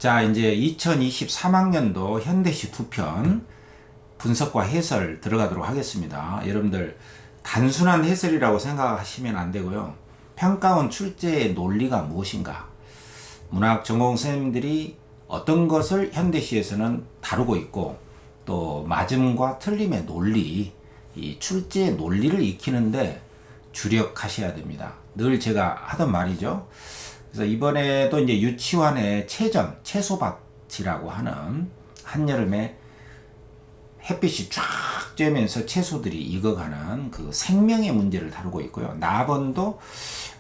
자, 이제 2023학년도 현대시 2편 분석과 해설 들어가도록 하겠습니다. 여러분들 단순한 해설이라고 생각하시면 안 되고요. 평가원 출제의 논리가 무엇인가? 문학 전공 선생님들이 어떤 것을 현대시에서는 다루고 있고 또 맞음과 틀림의 논리, 이 출제의 논리를 익히는데 주력하셔야 됩니다. 늘 제가 하던 말이죠. 그래서 이번에도 이제 유치원의 채소밭이라고 하는 한여름에 햇빛이 쫙 쬐면서 채소들이 익어가는 그 생명의 문제를 다루고 있고요. 나번도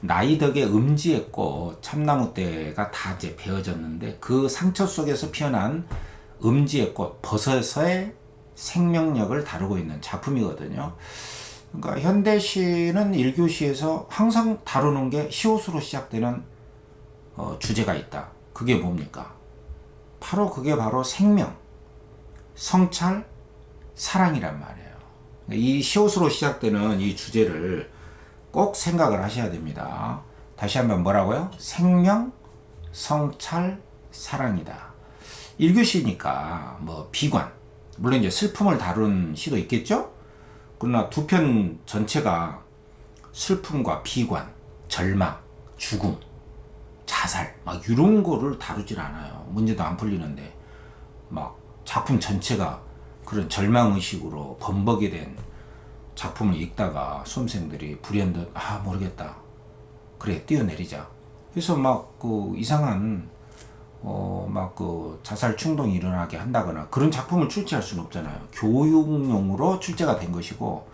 나이 덕에 음지의 꽃, 참나무대가 다 이제 베어졌는데 그 상처 속에서 피어난 음지의 꽃, 버섯의 생명력을 다루고 있는 작품이거든요. 그러니까 현대시는 1교시에서 항상 다루는 게 시옷으로 시작되는 주제가 있다. 그게 뭡니까? 그게 바로 생명, 성찰, 사랑이란 말이에요. 이 시옷으로 시작되는 이 주제를 꼭 생각을 하셔야 됩니다. 다시 한번 뭐라고요? 생명, 성찰, 사랑이다. 1교시니까 뭐 비관, 물론 이제 슬픔을 다룬 시도 있겠죠? 그러나 두 편 전체가 슬픔과 비관, 절망, 죽음, 자살 막 이런 거를 다루질 않아요. 문제도 안 풀리는데 막 작품 전체가 그런 절망의식으로 범벅이 된 작품을 읽다가 수험생들이 불현듯 모르겠다, 그래 뛰어내리자. 그래서 막 그 이상한 막 그 자살 충동이 일어나게 한다거나 그런 작품을 출제할 수는 없잖아요. 교육용으로 출제가 된 것이고,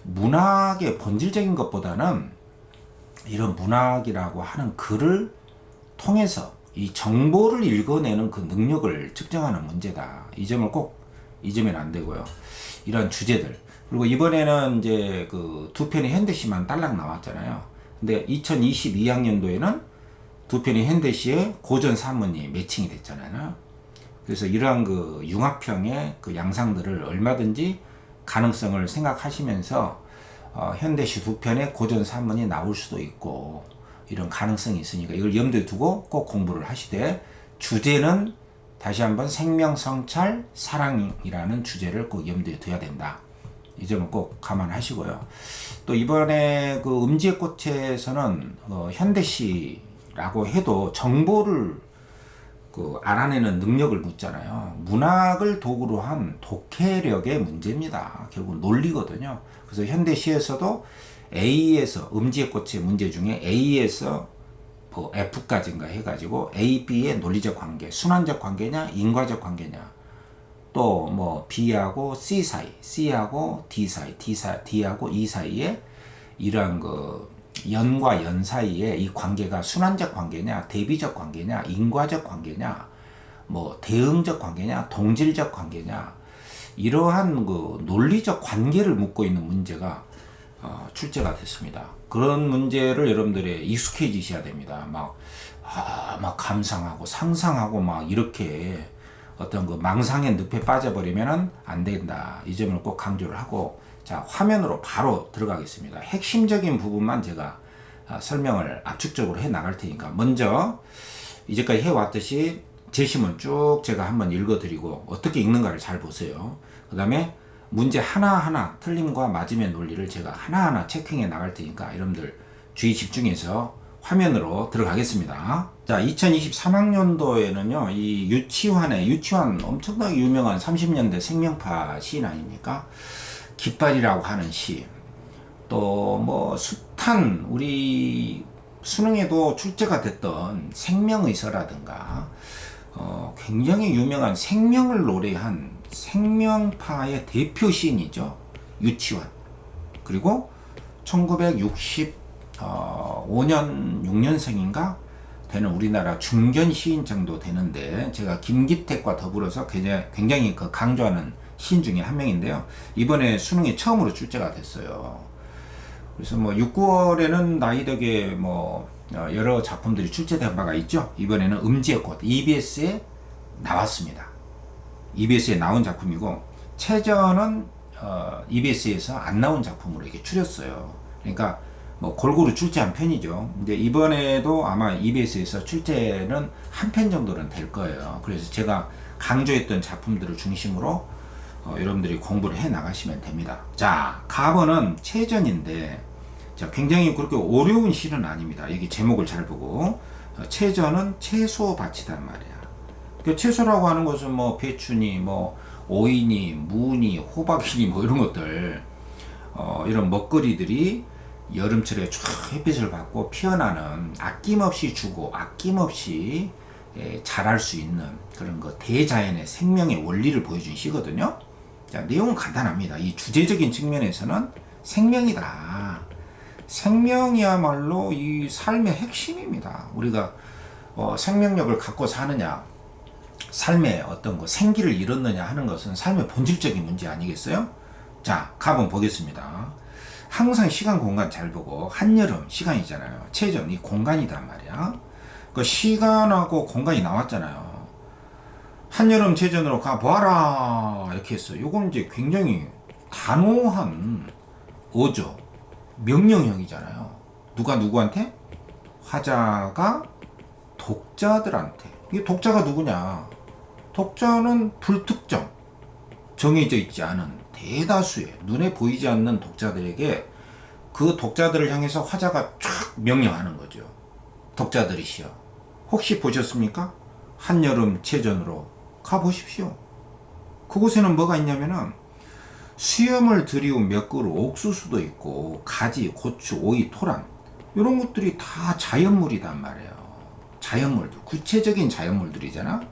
문학의 본질적인 것보다는 이런 문학이라고 하는 글을 통해서 이 정보를 읽어내는 그 능력을 측정하는 문제다. 이 점을 꼭 잊으면 안 되고요. 이런 주제들. 그리고 이번에는 이제 그 두 편의 현대시만 딸랑 나왔잖아요. 근데 2022학년도에는 두 편의 현대시의 고전 산문이 매칭이 됐잖아요. 그래서 이러한 그 융합형의 그 양상들을 얼마든지 가능성을 생각하시면서 현대시 두 편의 고전 산문이 나올 수도 있고 이런 가능성이 있으니까 이걸 염두에 두고 꼭 공부를 하시되, 주제는 다시 한번 생명, 성찰, 사랑이라는 주제를 꼭 염두에 둬야 된다. 이 점을 꼭 감안하시고요. 또 이번에 그 음지의 꽃에서는 현대시라고 해도 정보를 알아내는 능력을 묻잖아요. 문학을 도구로 한 독해력의 문제입니다. 결국 논리거든요. 그래서 현대시에서도 A에서 음지의 꽃의 문제 중에 A에서 뭐 F까지인가 해가지고 A, B의 논리적 관계, 순환적 관계냐, 인과적 관계냐, 또 뭐 B하고 C 사이, C하고 D 사이, D하고 E 사이에 이러한 그 연과 연 사이에 이 관계가 순환적 관계냐, 대비적 관계냐, 인과적 관계냐, 뭐 대응적 관계냐, 동질적 관계냐, 이러한 그 논리적 관계를 묻고 있는 문제가 출제가 됐습니다. 그런 문제를 여러분들이 익숙해지셔야 됩니다. 막 감상하고 상상하고 막 이렇게 어떤 그 망상의 늪에 빠져버리면은 안 된다. 이 점을 꼭 강조를 하고, 자, 화면으로 바로 들어가겠습니다. 핵심적인 부분만 제가 설명을 압축적으로 해 나갈 테니까, 먼저 이제까지 해왔듯이 제시문 쭉 제가 한번 읽어드리고 어떻게 읽는가를 잘 보세요. 그 다음에 문제 하나하나 틀림과 맞음의 논리를 제가 하나하나 체킹해 나갈 테니까 여러분들 주의 집중해서 화면으로 들어가겠습니다. 자, 2023학년도에는요, 이 유치원 엄청나게 유명한 30년대 생명파 시인 아닙니까? 깃발이라고 하는 시, 또 뭐 숱한 우리 수능에도 출제가 됐던 생명의서라든가 굉장히 유명한 생명을 노래한 생명파의 대표 시인이죠. 유치원. 그리고 1965년 6년생인가 되는 우리나라 중견 시인 정도 되는데, 제가 김기택과 더불어서 굉장히 그 강조하는 시인 중에 한 명인데요. 이번에 수능에 처음으로 출제가 됐어요. 그래서 뭐 6, 9월에는 나이 덕에 뭐 여러 작품들이 출제된 바가 있죠. 이번에는 음지의 꽃, EBS에 나왔습니다. EBS에 나온 작품이고, 최저는 EBS에서 안 나온 작품으로 이렇게 추렸어요. 그러니까 뭐 골고루 출제한 편이죠. 이제 이번에도 아마 EBS에서 출제는 한 편 정도는 될 거예요. 그래서 제가 강조했던 작품들을 중심으로 여러분들이 공부를 해 나가시면 됩니다. 자, 가번은 체전인데, 자, 굉장히 그렇게 어려운 시는 아닙니다. 여기 제목을 잘 보고, 체전은 채소 밭이단 말이야. 그 채소라고 하는 것은 뭐 배추니, 뭐 오이니, 무니, 호박이니, 뭐 이런 것들, 이런 먹거리들이 여름철에 쫙 햇빛을 받고 피어나는, 아낌없이 주고 아낌없이 자랄 수 있는 그런 거 대자연의 생명의 원리를 보여준 시거든요. 자, 내용은 간단합니다. 이 주제적인 측면에서는 생명이다. 생명이야말로 이 삶의 핵심입니다. 우리가 생명력을 갖고 사느냐, 삶의 어떤 거 생기를 잃었느냐 하는 것은 삶의 본질적인 문제 아니겠어요? 자, 가본 보겠습니다. 항상 시간 공간 잘 보고, 한여름 시간이잖아요. 체전 이 공간이단 말이야. 그 시간하고 공간이 나왔잖아요. 한여름 체전으로 가봐라 이렇게 했어. 요건 이제 굉장히 단호한 어조, 명령형이잖아요. 누가 누구한테? 화자가 독자들한테. 이게 독자가 누구냐? 독자는 불특정, 정해져 있지 않은 대다수의 눈에 보이지 않는 독자들에게, 그 독자들을 향해서 화자가 쫙 명령하는 거죠. 독자들이시여, 혹시 보셨습니까? 한여름 체전으로 가보십시오. 그곳에는 뭐가 있냐면은 수염을 들이운 몇 그루 옥수수도 있고, 가지, 고추, 오이, 토란, 이런 것들이 다 자연물이단 말이에요. 자연물들, 구체적인 자연물들이잖아.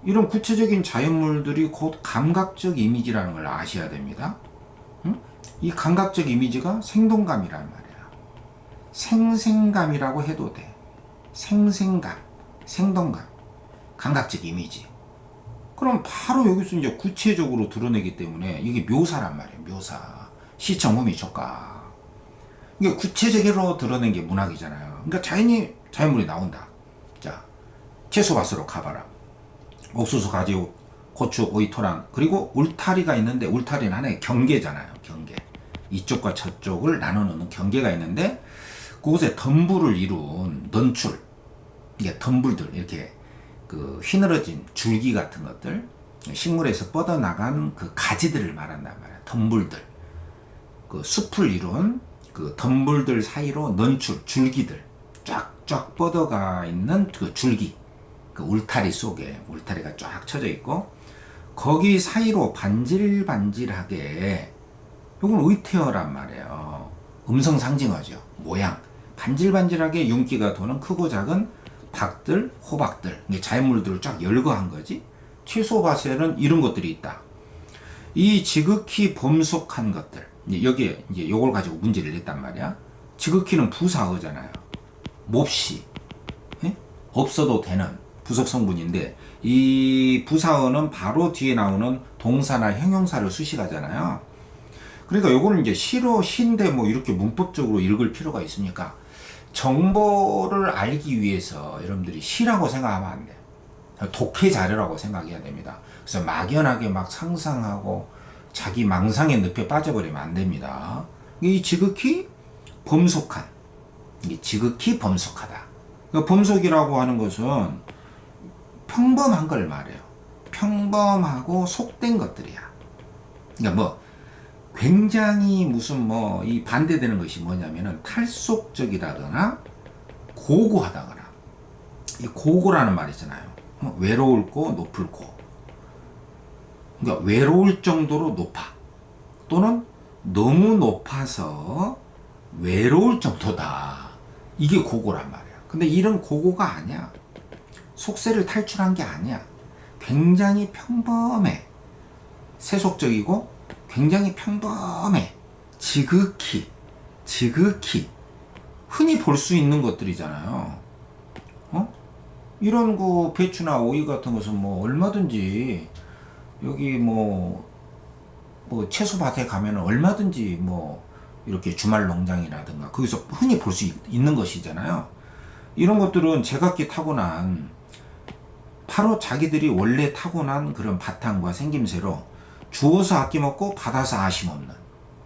이런 구체적인 자연물들이 곧 감각적 이미지라는 걸 아셔야 됩니다. 응? 이 감각적 이미지가 생동감이란 말이야. 생생감이라고 해도 돼. 생생감, 생동감, 감각적 이미지. 그럼 바로 여기서 이제 구체적으로 드러내기 때문에 이게 묘사란 말이에요. 묘사. 시청음이 촉각. 이게 구체적으로 드러낸 게 문학이잖아요. 그러니까 자연물이 나온다. 자, 채소밭으로 가봐라. 옥수수, 가지, 고추, 오이, 토란, 그리고 울타리가 있는데, 울타리는 하나의 경계잖아요. 경계. 이쪽과 저쪽을 나눠놓는 경계가 있는데, 그곳에 덤불을 이룬 넌출, 이게 덤불들, 이렇게 그 휘늘어진 줄기 같은 것들, 식물에서 뻗어나간 그 가지들을 말한단 말이야. 덤불들. 그 숲을 이룬 그 덤불들 사이로 넌출, 줄기들, 쫙쫙 뻗어가 있는 그 줄기, 그 울타리 속에, 울타리가 쫙 쳐져 있고, 거기 사이로 반질반질하게, 이건 의태어란 말이에요. 음성 상징어죠. 모양. 반질반질하게 윤기가 도는 크고 작은 박들, 호박들, 이게 자연물들을 쫙 열거한 거지. 채소밭에는 이런 것들이 있다. 이 지극히 범속한 것들, 여기에 이제 요걸 가지고 문제를 냈단 말이야. 지극히는 부사어잖아요. 몹시, 없어도 되는 부속 성분인데, 이 부사어는 바로 뒤에 나오는 동사나 형용사를 수식하잖아요. 그러니까 요거는 이제 시로, 시인데 뭐 이렇게 문법적으로 읽을 필요가 있습니까? 정보를 알기 위해서 여러분들이 시라고 생각하면 안 돼. 독해 자료라고 생각해야 됩니다. 그래서 막연하게 막 상상하고 자기 망상의 늪에 빠져버리면 안 됩니다. 이 지극히 범속한, 이게 지극히 범속하다. 그 범속이라고 하는 것은 평범한 걸 말해요. 평범하고 속된 것들이야. 그러니까 뭐 굉장히 무슨 뭐 이 반대되는 것이 뭐냐면은 탈속적이라거나 고고하다거나, 이 고고라는 말 있잖아요. 외로울 고 높을 고. 그러니까 외로울 정도로 높아, 또는 너무 높아서 외로울 정도다. 이게 고고란 말이야. 근데 이런 고고가 아니야. 속세를 탈출한 게 아니야. 굉장히 평범해. 세속적이고 굉장히 평범해. 지극히 흔히 볼 수 있는 것들이잖아요. 이런 그 배추나 오이 같은 것은 뭐 얼마든지 여기 뭐 채소밭에 가면은 얼마든지 뭐 이렇게 주말 농장이라든가 거기서 흔히 볼 수 있는 것이잖아요. 이런 것들은 제각기 타고난, 바로 자기들이 원래 타고난 그런 바탕과 생김새로 주어서 아낌없고 받아서 아심없는,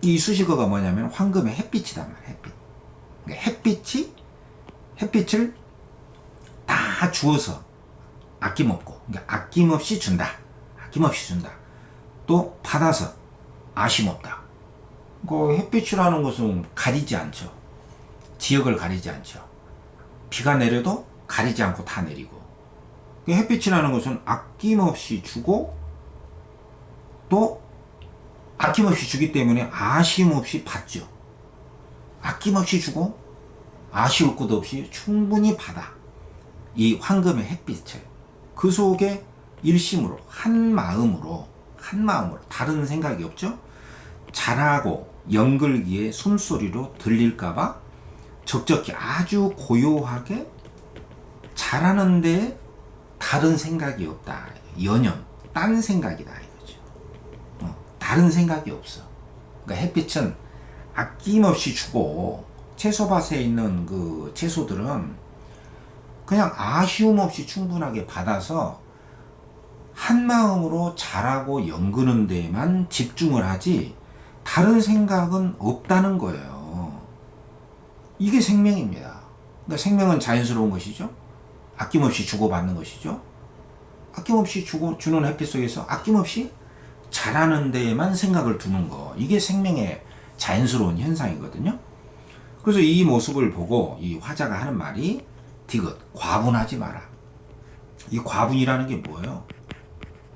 이 수식어가 뭐냐면 황금의 햇빛이단 말이야. 햇빛. 그러니까 햇빛을 다 주어서 아낌없고, 그러니까 아낌없이 준다. 또 받아서 아낌없다. 그 햇빛이라는 것은 가리지 않죠. 지역을 가리지 않죠. 비가 내려도 가리지 않고 다 내리고. 그 햇빛이라는 것은 아낌없이 주고 또 아낌없이 주기 때문에 아쉬움 없이 받죠. 아낌없이 주고 아쉬울 것 없이 충분히 받아. 이 황금의 햇빛을 그 속에 일심으로 한 마음으로 다른 생각이 없죠. 잘하고 연글기에 숨소리로 들릴까봐 적적히 아주 고요하게 잘하는데 다른 생각이 없다. 연연 딴 생각이다 이거죠. 다른 생각이 없어. 그러니까 햇빛은 아낌없이 주고 채소밭에 있는 그 채소들은 그냥 아쉬움 없이 충분하게 받아서 한 마음으로 자라고 연그는 데에만 집중을 하지 다른 생각은 없다는 거예요. 이게 생명입니다. 그러니까 생명은 자연스러운 것이죠. 아낌없이 주고받는 것이죠. 아낌없이 주는 햇빛 속에서 아낌없이 자라는 데에만 생각을 두는 거. 이게 생명의 자연스러운 현상이거든요. 그래서 이 모습을 보고 이 화자가 하는 말이 디귿, 과분하지 마라. 이 과분이라는 게 뭐예요?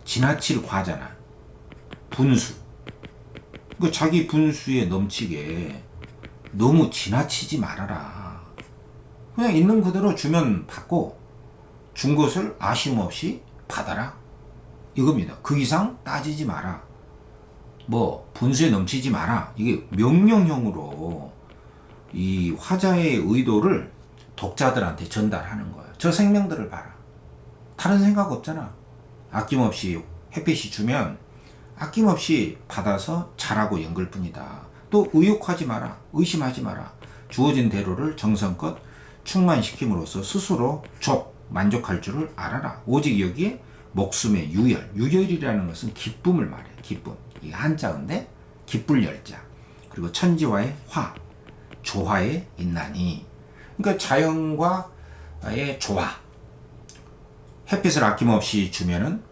지나칠 과잖아. 분수. 그 자기 분수에 넘치게 너무 지나치지 말아라. 그냥 있는 그대로 주면 받고 준 것을 아쉬움 없이 받아라. 이겁니다. 그 이상 따지지 마라. 뭐 분수에 넘치지 마라. 이게 명령형으로 이 화자의 의도를 독자들한테 전달하는 거예요. 저 생명들을 봐라. 다른 생각 없잖아. 아낌없이 햇빛이 주면 아낌없이 받아서 자라고 연글 뿐이다. 또 의욕하지 마라. 의심하지 마라. 주어진 대로를 정성껏 충만시킴으로써 스스로 만족할 줄을 알아라. 오직 여기에 목숨의 유열이라는 것은 기쁨을 말해. 기쁨. 이게 한자인데 기쁠 열자. 그리고 천지와의 조화에 있나니. 그러니까 자연과의 조화. 햇빛을 아낌없이 주면은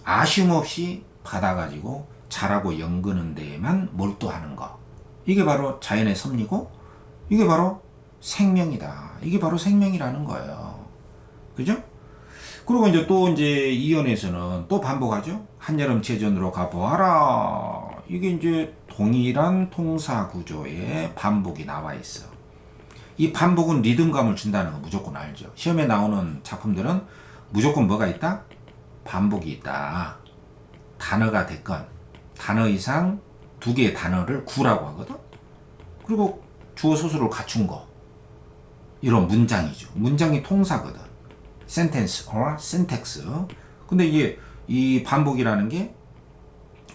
아쉬움 없이 받아가지고 자라고 연그는 데에만 몰두하는 거. 이게 바로 자연의 섭리고 이게 바로 생명이다. 이게 바로 생명이라는 거예요. 그죠? 그리고 이제 이연에서는 또 반복하죠. 한여름 제전으로 가보아라. 이게 이제 동일한 통사 구조의 반복이 나와 있어. 이 반복은 리듬감을 준다는 거 무조건 알죠. 시험에 나오는 작품들은 무조건 뭐가 있다? 반복이 있다. 단어가 됐건 단어 이상 두 개의 단어를 구라고 하거든. 그리고 주어 소수를 갖춘 거. 이런 문장이죠. 문장이 통사거든. sentence or syntax. 근데 이게 이 반복이라는 게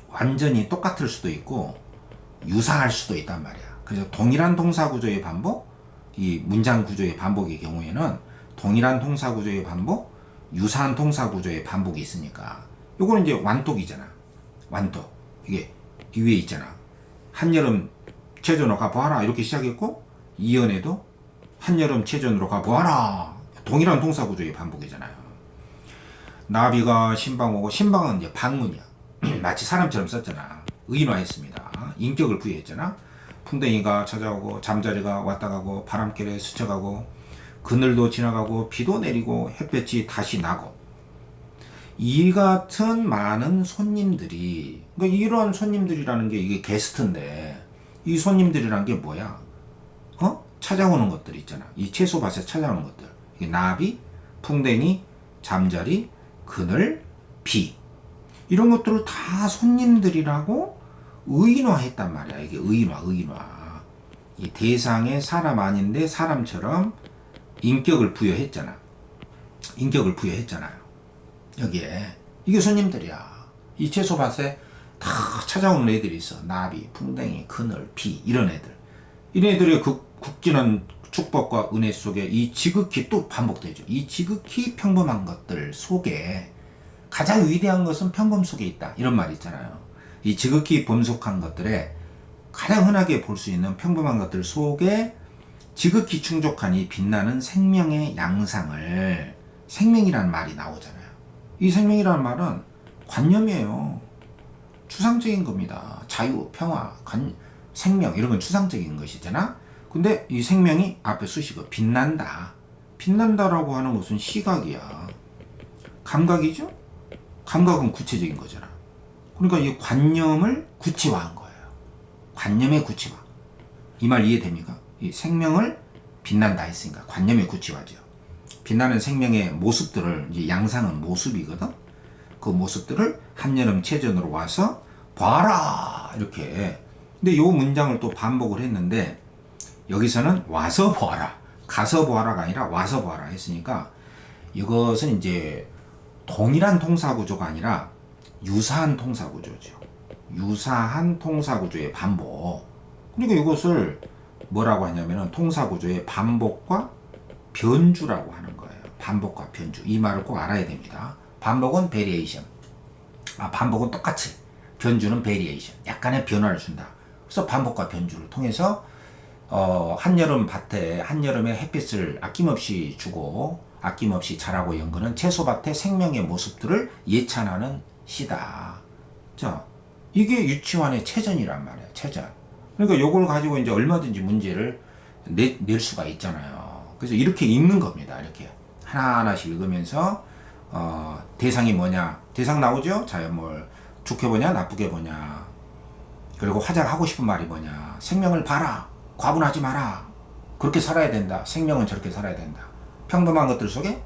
완전히 똑같을 수도 있고 유사할 수도 있단 말이야. 그래서 동일한 동사 구조의 반복, 이 문장 구조의 반복의 경우에는 동일한 동사 구조의 반복, 유사한 동사 구조의 반복이 있으니까 요거는 이제 완독이잖아. 완독. 이게 이 위에 있잖아. 한여름 제전으로 가보아라 이렇게 시작했고 이연에도 한여름 제전으로 가보아라 동일한 동사 구조의 반복이잖아요. 나비가 신방 오고 신방은 이제 방문이야. 마치 사람처럼 썼잖아. 의인화했습니다. 인격을 부여했잖아. 풍뎅이가 찾아오고 잠자리가 왔다 가고 바람결에 스쳐가고 그늘도 지나가고 비도 내리고 햇볕이 다시 나고 이 같은 많은 손님들이 그러니까 이러한 손님들이라는 게 이게 게스트인데 이 손님들이라는 게 뭐야? 찾아오는 것들 있잖아. 이 채소밭에 찾아오는 것들. 이게 나비, 풍뎅이, 잠자리, 그늘, 비 이런 것들을 다 손님들이라고 의인화했단 말이야. 이게 의인화. 이 대상의 사람 아닌데 사람처럼 인격을 부여했잖아요. 여기에 이게 손님들이야. 이 채소밭에 다 찾아오는 애들이 있어. 나비, 풍뎅이, 그늘, 비 이런 애들. 이런 애들의 국진한 축복과 은혜 속에 이 지극히 또 반복되죠. 이 지극히 평범한 것들 속에 가장 위대한 것은 평범 속에 있다. 이런 말이 있잖아요. 이 지극히 범속한 것들에 가장 흔하게 볼 수 있는 평범한 것들 속에 지극히 충족하니 빛나는 생명의 양상을, 생명이라는 말이 나오잖아요. 이 생명이라는 말은 관념이에요. 추상적인 겁니다. 자유, 평화, 생명 이런 건 추상적인 것이잖아. 근데 이 생명이 앞에 수식어 빛난다. 빛난다라고 하는 것은 시각이야. 감각이죠? 감각은 구체적인 거잖아. 그러니까 이 관념을 구체화한 거예요. 관념의 구체화. 이 말 이해됩니까? 이 생명을 빛난다 했으니까 관념의 구체화죠. 빛나는 생명의 모습들을, 이제 양상은 모습이거든. 그 모습들을 한여름 체전으로 와서 봐라 이렇게. 근데 요 문장을 또 반복을 했는데 여기서는 와서 보아라, 가서 보아라가 아니라 와서 보아라 했으니까 이것은 이제 동일한 통사구조가 아니라 유사한 통사구조죠. 유사한 통사구조의 반복. 그러니까 이것을 뭐라고 하냐면은 통사구조의 반복과 변주라고 하는 거예요. 반복과 변주. 이 말을 꼭 알아야 됩니다. 반복은 베리에이션. 반복은 똑같이. 변주는 베리에이션. 약간의 변화를 준다. 그래서 반복과 변주를 통해서 한여름 밭에 한여름에 햇빛을 아낌없이 주고 아낌없이 자라고 연거는 채소밭의 생명의 모습들을 예찬하는 시다. 자, 이게 유치원의 체전이란 말이에요. 체전. 그러니까 요걸 가지고 이제 얼마든지 문제를 낼 수가 있잖아요. 그래서 이렇게 읽는 겁니다. 이렇게 하나하나씩 읽으면서 대상이 뭐냐? 대상 나오죠? 자연물. 좋게 보냐? 나쁘게 보냐? 그리고 화자가 하고 싶은 말이 뭐냐? 생명을 봐라. 과분하지 마라. 그렇게 살아야 된다. 생명은 저렇게 살아야 된다. 평범한 것들 속에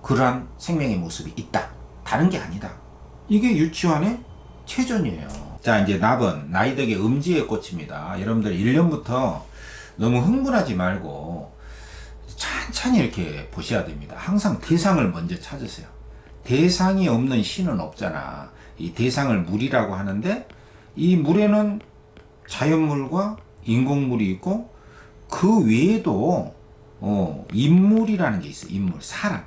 그러한 생명의 모습이 있다. 다른 게 아니다. 이게 유치원의 체전이에요. 자, 이제 납은 나이득의 음지의 꽃입니다. 여러분들 1년부터 너무 흥분하지 말고 찬찬히 이렇게 보셔야 됩니다. 항상 대상을 먼저 찾으세요. 대상이 없는 시는 없잖아. 이 대상을 물이라고 하는데 이 물에는 자연물과 인공물이 있고 그 외에도 인물이라는 게 있어요. 인물, 사람.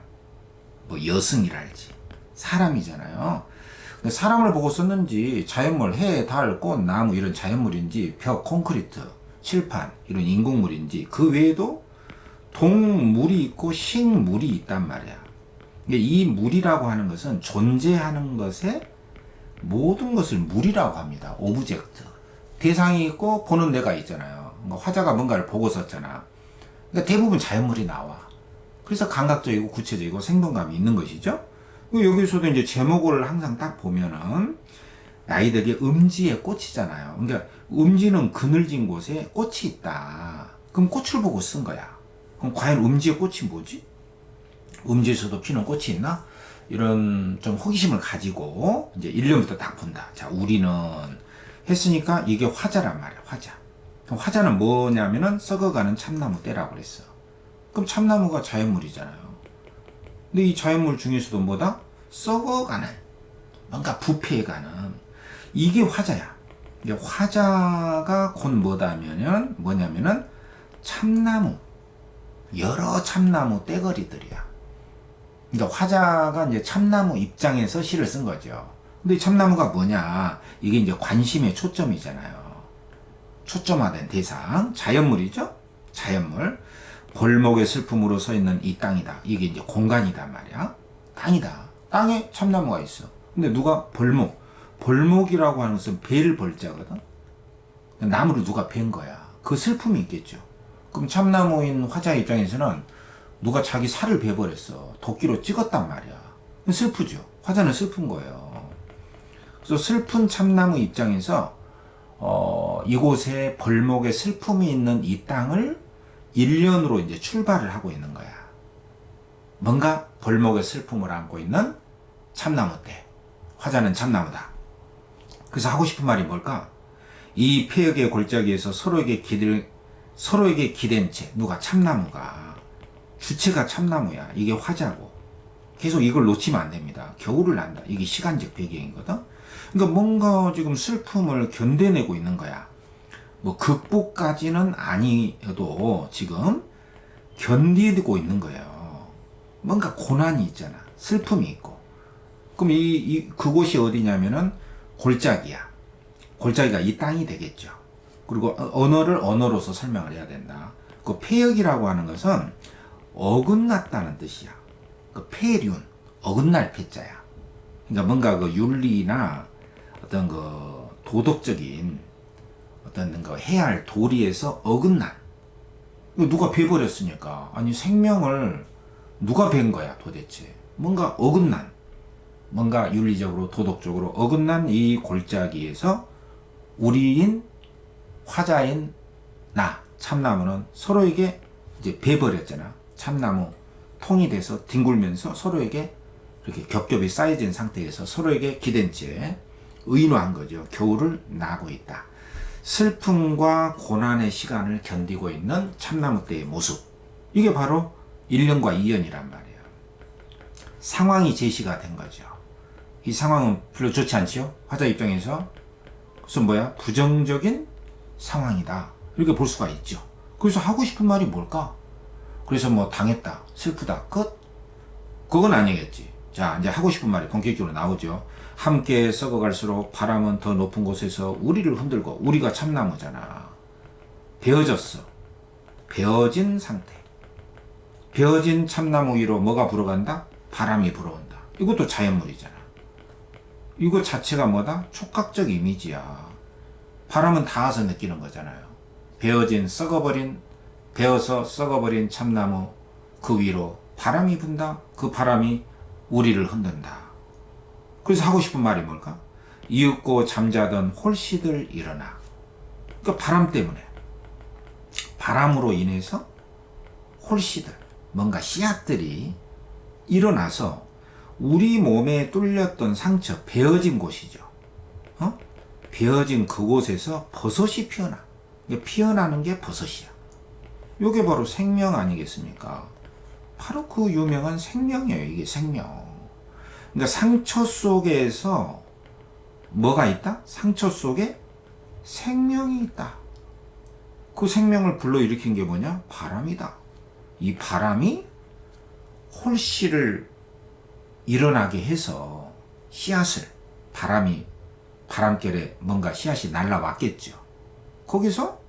뭐 여승이랄지 사람이잖아요. 사람을 보고 썼는지 자연물, 해, 달, 꽃, 나무 이런 자연물인지 벽, 콘크리트, 칠판 이런 인공물인지 그 외에도 동물이 있고 식물이 있단 말이야. 이 물이라고 하는 것은 존재하는 것에 모든 것을 물이라고 합니다. 오브젝트. 대상이 있고 보는 내가 있잖아요. 화자가 뭔가를 보고 썼잖아. 그러니까 대부분 자연물이 나와. 그래서 감각적이고 구체적이고 생동감이 있는 것이죠. 여기서도 이제 제목을 항상 딱 보면은 나이득의 음지의 꽃이잖아요. 그러니까 음지는 그늘진 곳에 꽃이 있다. 그럼 꽃을 보고 쓴 거야. 그럼 과연 음지의 꽃이 뭐지? 음지에서도 피는 꽃이 있나? 이런 좀 호기심을 가지고 이제 1년부터 딱 본다. 자, 우리는 했으니까 이게 화자란 말이야. 화자. 그럼 화자는 뭐냐면은 썩어가는 참나무 떼라고 그랬어. 그럼 참나무가 자연물이잖아요. 근데 이 자연물 중에서도 뭐다? 썩어가는, 뭔가 부패해가는, 이게 화자야. 이게 화자가 곧 뭐냐면은 참나무, 여러 참나무 떼거리들이야. 그러니까 화자가 이제 참나무 입장에서 시를 쓴 거죠. 근데 이 참나무가 뭐냐? 이게 이제 관심의 초점이잖아요. 초점화된 대상, 자연물이죠? 자연물. 벌목의 슬픔으로 서 있는 이 땅이다. 이게 이제 공간이다 말이야. 땅이다. 땅에 참나무가 있어. 근데 누가 벌목이라고 하는 것은 벨 벌자거든. 나무를 누가 벤 거야. 그 슬픔이 있겠죠. 그럼 참나무인 화자 입장에서는 누가 자기 살을 베버렸어. 도끼로 찍었단 말이야. 슬프죠. 화자는 슬픈 거예요. 그래서 슬픈 참나무 입장에서 이곳에 벌목의 슬픔이 있는 이 땅을 1년으로 이제 출발을 하고 있는 거야. 뭔가 벌목의 슬픔을 안고 있는 참나무 때. 화자는 참나무다. 그래서 하고 싶은 말이 뭘까? 이 폐역의 골짜기에서 서로에게 기댄 채, 누가 참나무가, 주체가 참나무야. 이게 화자고. 계속 이걸 놓치면 안 됩니다. 겨울을 난다. 이게 시간적 배경이거든. 그러니까 뭔가 지금 슬픔을 견뎌내고 있는 거야. 뭐 극복까지는 아니어도 지금 견디고 있는 거예요. 뭔가 고난이 있잖아. 슬픔이 있고. 그럼 그곳이 어디냐면은 골짜기야. 골짜기가 이 땅이 되겠죠. 그리고 언어를 언어로서 설명을 해야 된다. 그 폐역이라고 하는 것은 어긋났다는 뜻이야. 그 폐륜, 어긋날 폐자야. 그러니까 뭔가 그 윤리나 어떤 그 도덕적인 어떤 그 해야 할 도리에서 어긋난. 이거 누가 베버렸으니까. 아니 생명을 누가 벤 거야 도대체. 뭔가 어긋난, 뭔가 윤리적으로 도덕적으로 어긋난 이 골짜기에서 우리인 화자인 나 참나무는 서로에게 이제 베버렸잖아. 참나무 통이 돼서 뒹굴면서 서로에게 이렇게 겹겹이 쌓여진 상태에서 서로에게 기댄 채 의노한 거죠. 겨울을 나고 있다. 슬픔과 고난의 시간을 견디고 있는 참나무 때의 모습. 이게 바로 1년과 2년이란 말이에요. 상황이 제시가 된 거죠. 이 상황은 별로 좋지 않지요? 화자 입장에서. 그래서 뭐야? 부정적인 상황이다. 이렇게 볼 수가 있죠. 그래서 하고 싶은 말이 뭘까? 그래서 뭐 당했다, 슬프다, 끝? 그건 아니겠지. 자, 이제 하고 싶은 말이 본격적으로 나오죠. 함께 썩어갈수록 바람은 더 높은 곳에서 우리를 흔들고, 우리가 참나무잖아. 베어졌어. 베어진 상태. 베어진 참나무 위로 뭐가 불어간다? 바람이 불어온다. 이것도 자연물이잖아. 이거 자체가 뭐다? 촉각적 이미지야. 바람은 닿아서 느끼는 거잖아요. 베어진, 베어서 썩어버린 참나무 그 위로 바람이 분다. 그 바람이 우리를 흔든다. 그래서 하고 싶은 말이 뭘까? 이윽고 잠자던 홀씨들 일어나. 그러니까 바람 때문에, 바람으로 인해서 홀씨들, 뭔가 씨앗들이 일어나서 우리 몸에 뚫렸던 상처, 베어진 곳이죠. 베어진 그곳에서 버섯이 피어나. 피어나는 게 버섯이야. 이게 바로 생명 아니겠습니까? 바로 그 유명한 생명이에요. 이게 생명. 그러니까 상처 속에서 뭐가 있다? 상처 속에 생명이 있다. 그 생명을 불러일으킨 게 뭐냐? 바람이다. 이 바람이 홀씨를 일어나게 해서 씨앗을, 바람결에 뭔가 씨앗이 날라왔겠죠. 거기서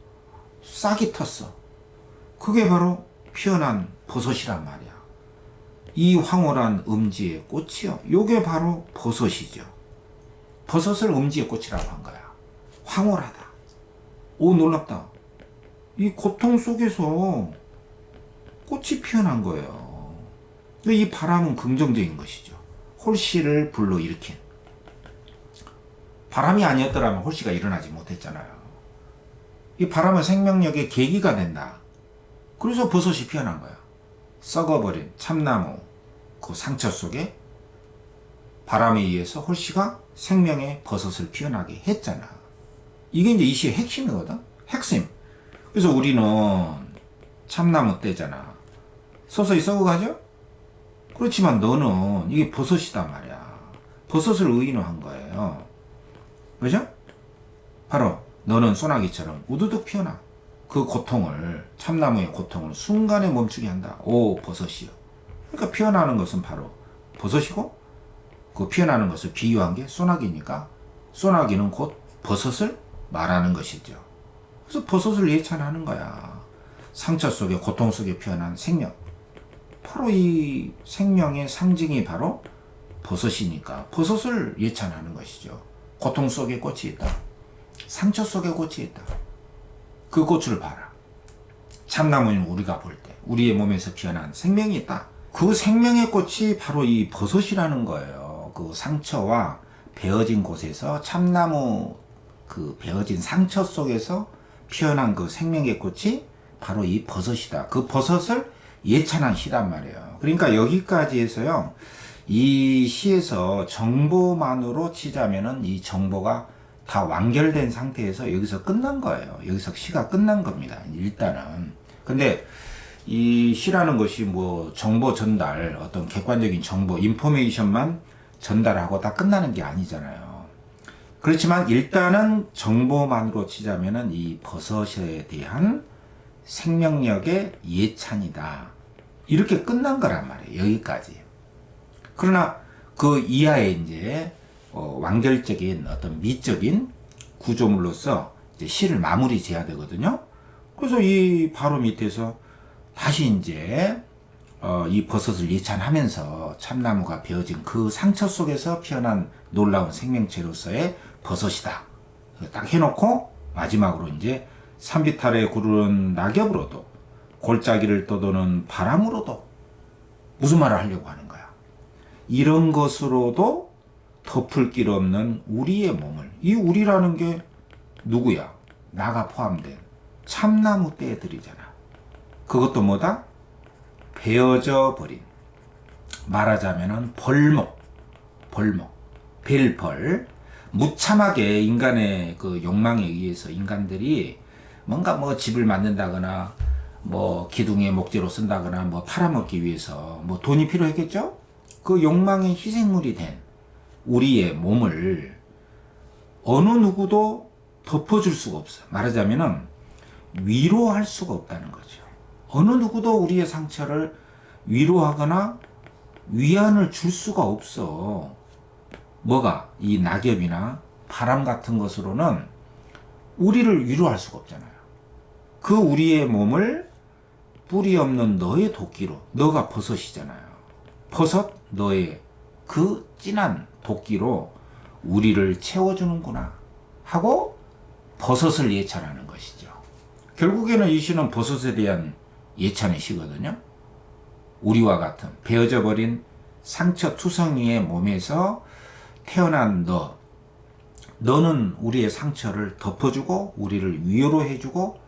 싹이 텄어. 그게 바로 피어난 버섯이란 말이야. 이 황홀한 음지의 꽃이요. 요게 바로 버섯이죠. 버섯을 음지의 꽃이라고 한 거야. 황홀하다. 오, 놀랍다. 이 고통 속에서 꽃이 피어난 거예요. 이 바람은 긍정적인 것이죠. 홀씨를 불러일으킨. 바람이 아니었더라면 홀씨가 일어나지 못했잖아요. 이 바람은 생명력의 계기가 된다. 그래서 버섯이 피어난 거야. 썩어버린 참나무 그 상처 속에 바람에 의해서 홀씨가 생명의 버섯을 피어나게 했잖아. 이게 이제 이 시의 핵심이거든. 핵심. 그래서 우리는 참나무 때잖아. 서서히 썩어가죠? 그렇지만 너는 이게 버섯이단 말이야. 버섯을 의인화한 거예요. 그죠? 바로 너는 소나기처럼 우두둑 피어나. 그 고통을, 참나무의 고통을 순간에 멈추게 한다. 오, 버섯이요. 그러니까 피어나는 것은 바로 버섯이고, 그 피어나는 것을 비유한 게 소나기니까, 소나기는 곧 버섯을 말하는 것이죠. 그래서 버섯을 예찬하는 거야. 상처 속에, 고통 속에 피어난 생명. 바로 이 생명의 상징이 바로 버섯이니까 버섯을 예찬하는 것이죠. 고통 속에 꽃이 있다. 상처 속에 꽃이 있다. 그 꽃을 봐라. 참나무는 우리가 볼 때 우리의 몸에서 피어난 생명이 있다. 그 생명의 꽃이 바로 이 버섯이라는 거예요. 그 상처와 베어진 곳에서 참나무 그 베어진 상처 속에서 피어난 그 생명의 꽃이 바로 이 버섯이다. 그 버섯을 예찬한 시란 말이에요. 그러니까 여기까지 해서요. 이 시에서 정보만으로 치자면은 이 정보가 다 완결된 상태에서 여기서 끝난 거예요. 여기서 시가 끝난 겁니다. 일단은. 근데 이 시라는 것이 뭐 정보 전달, 어떤 객관적인 정보, 인포메이션만 전달하고 다 끝나는 게 아니잖아요. 그렇지만 일단은 정보만으로 치자면은 이 버섯에 대한 생명력의 예찬이다. 이렇게 끝난 거란 말이에요. 여기까지. 그러나 그 이하에 이제 완결적인 어떤 미적인 구조물로서 이제 시를 마무리 지어야 되거든요. 그래서 이 바로 밑에서 다시 이제 이 버섯을 예찬하면서 참나무가 베어진 그 상처 속에서 피어난 놀라운 생명체로서의 버섯이다. 딱 해놓고 마지막으로 이제 산비탈에 구르는 낙엽으로도 골짜기를 떠도는 바람으로도 무슨 말을 하려고 하는 거야. 이런 것으로도 덮을 길 없는 우리의 몸을, 이 우리라는 게 누구야? 나가 포함된 참나무 떼들이잖아. 그것도 뭐다? 베어져 버린, 말하자면은 벌목, 벨벌, 무참하게 인간의 그 욕망에 의해서 인간들이 뭔가 뭐 집을 만든다거나 뭐 기둥의 목재로 쓴다거나 뭐 팔아먹기 위해서 뭐 돈이 필요했겠죠? 그 욕망의 희생물이 된 우리의 몸을 어느 누구도 덮어줄 수가 없어. 말하자면은 위로할 수가 없다는 거죠. 어느 누구도 우리의 상처를 위로하거나 위안을 줄 수가 없어. 뭐가? 이 낙엽이나 바람 같은 것으로는 우리를 위로할 수가 없잖아요. 그 우리의 몸을 뿌리 없는 너의 도끼로, 너가 버섯이잖아요. 버섯, 너의 그 진한 도끼로 우리를 채워주는구나 하고 버섯을 예찬하는 것이죠. 결국에는 이 시는 버섯에 대한 예찬의 시거든요. 우리와 같은 베어져 버린 상처투성이의 몸에서 태어난 너는 우리의 상처를 덮어주고 우리를 위로해주고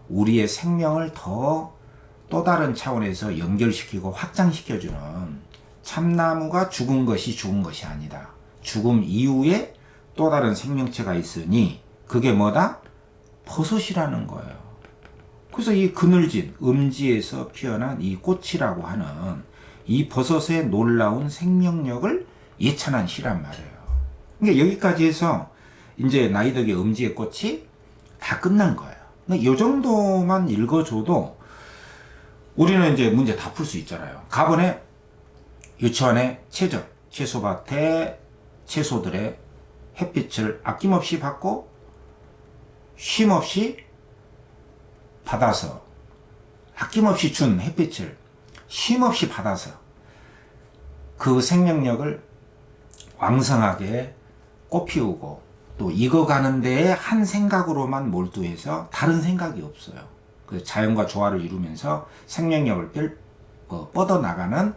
우리의 생명을 또 다른 차원에서 연결시키고 확장시켜주는 참나무가 죽은 것이 아니다. 죽음 이후에 또 다른 생명체가 있으니 그게 뭐다? 버섯이라는 거예요. 그래서 이 그늘진 음지에서 피어난 이 꽃이라고 하는 이 버섯의 놀라운 생명력을 예찬한 시란 말이에요. 그러니까 여기까지 해서 이제 나이덕의 음지의 꽃이 다 끝난 거예요. 이 정도만 읽어줘도 우리는 이제 문제 다 풀 수 있잖아요. 가번에 유치원의 채소밭에 채소들의 햇빛을 아낌없이 받고 쉼없이 받아서 아낌없이 준 햇빛을 쉼없이 받아서 그 생명력을 왕성하게 꽃피우고 또 익어가는 데에 한 생각으로만 몰두해서 다른 생각이 없어요. 그 자연과 조화를 이루면서 생명력을 뻗어나가는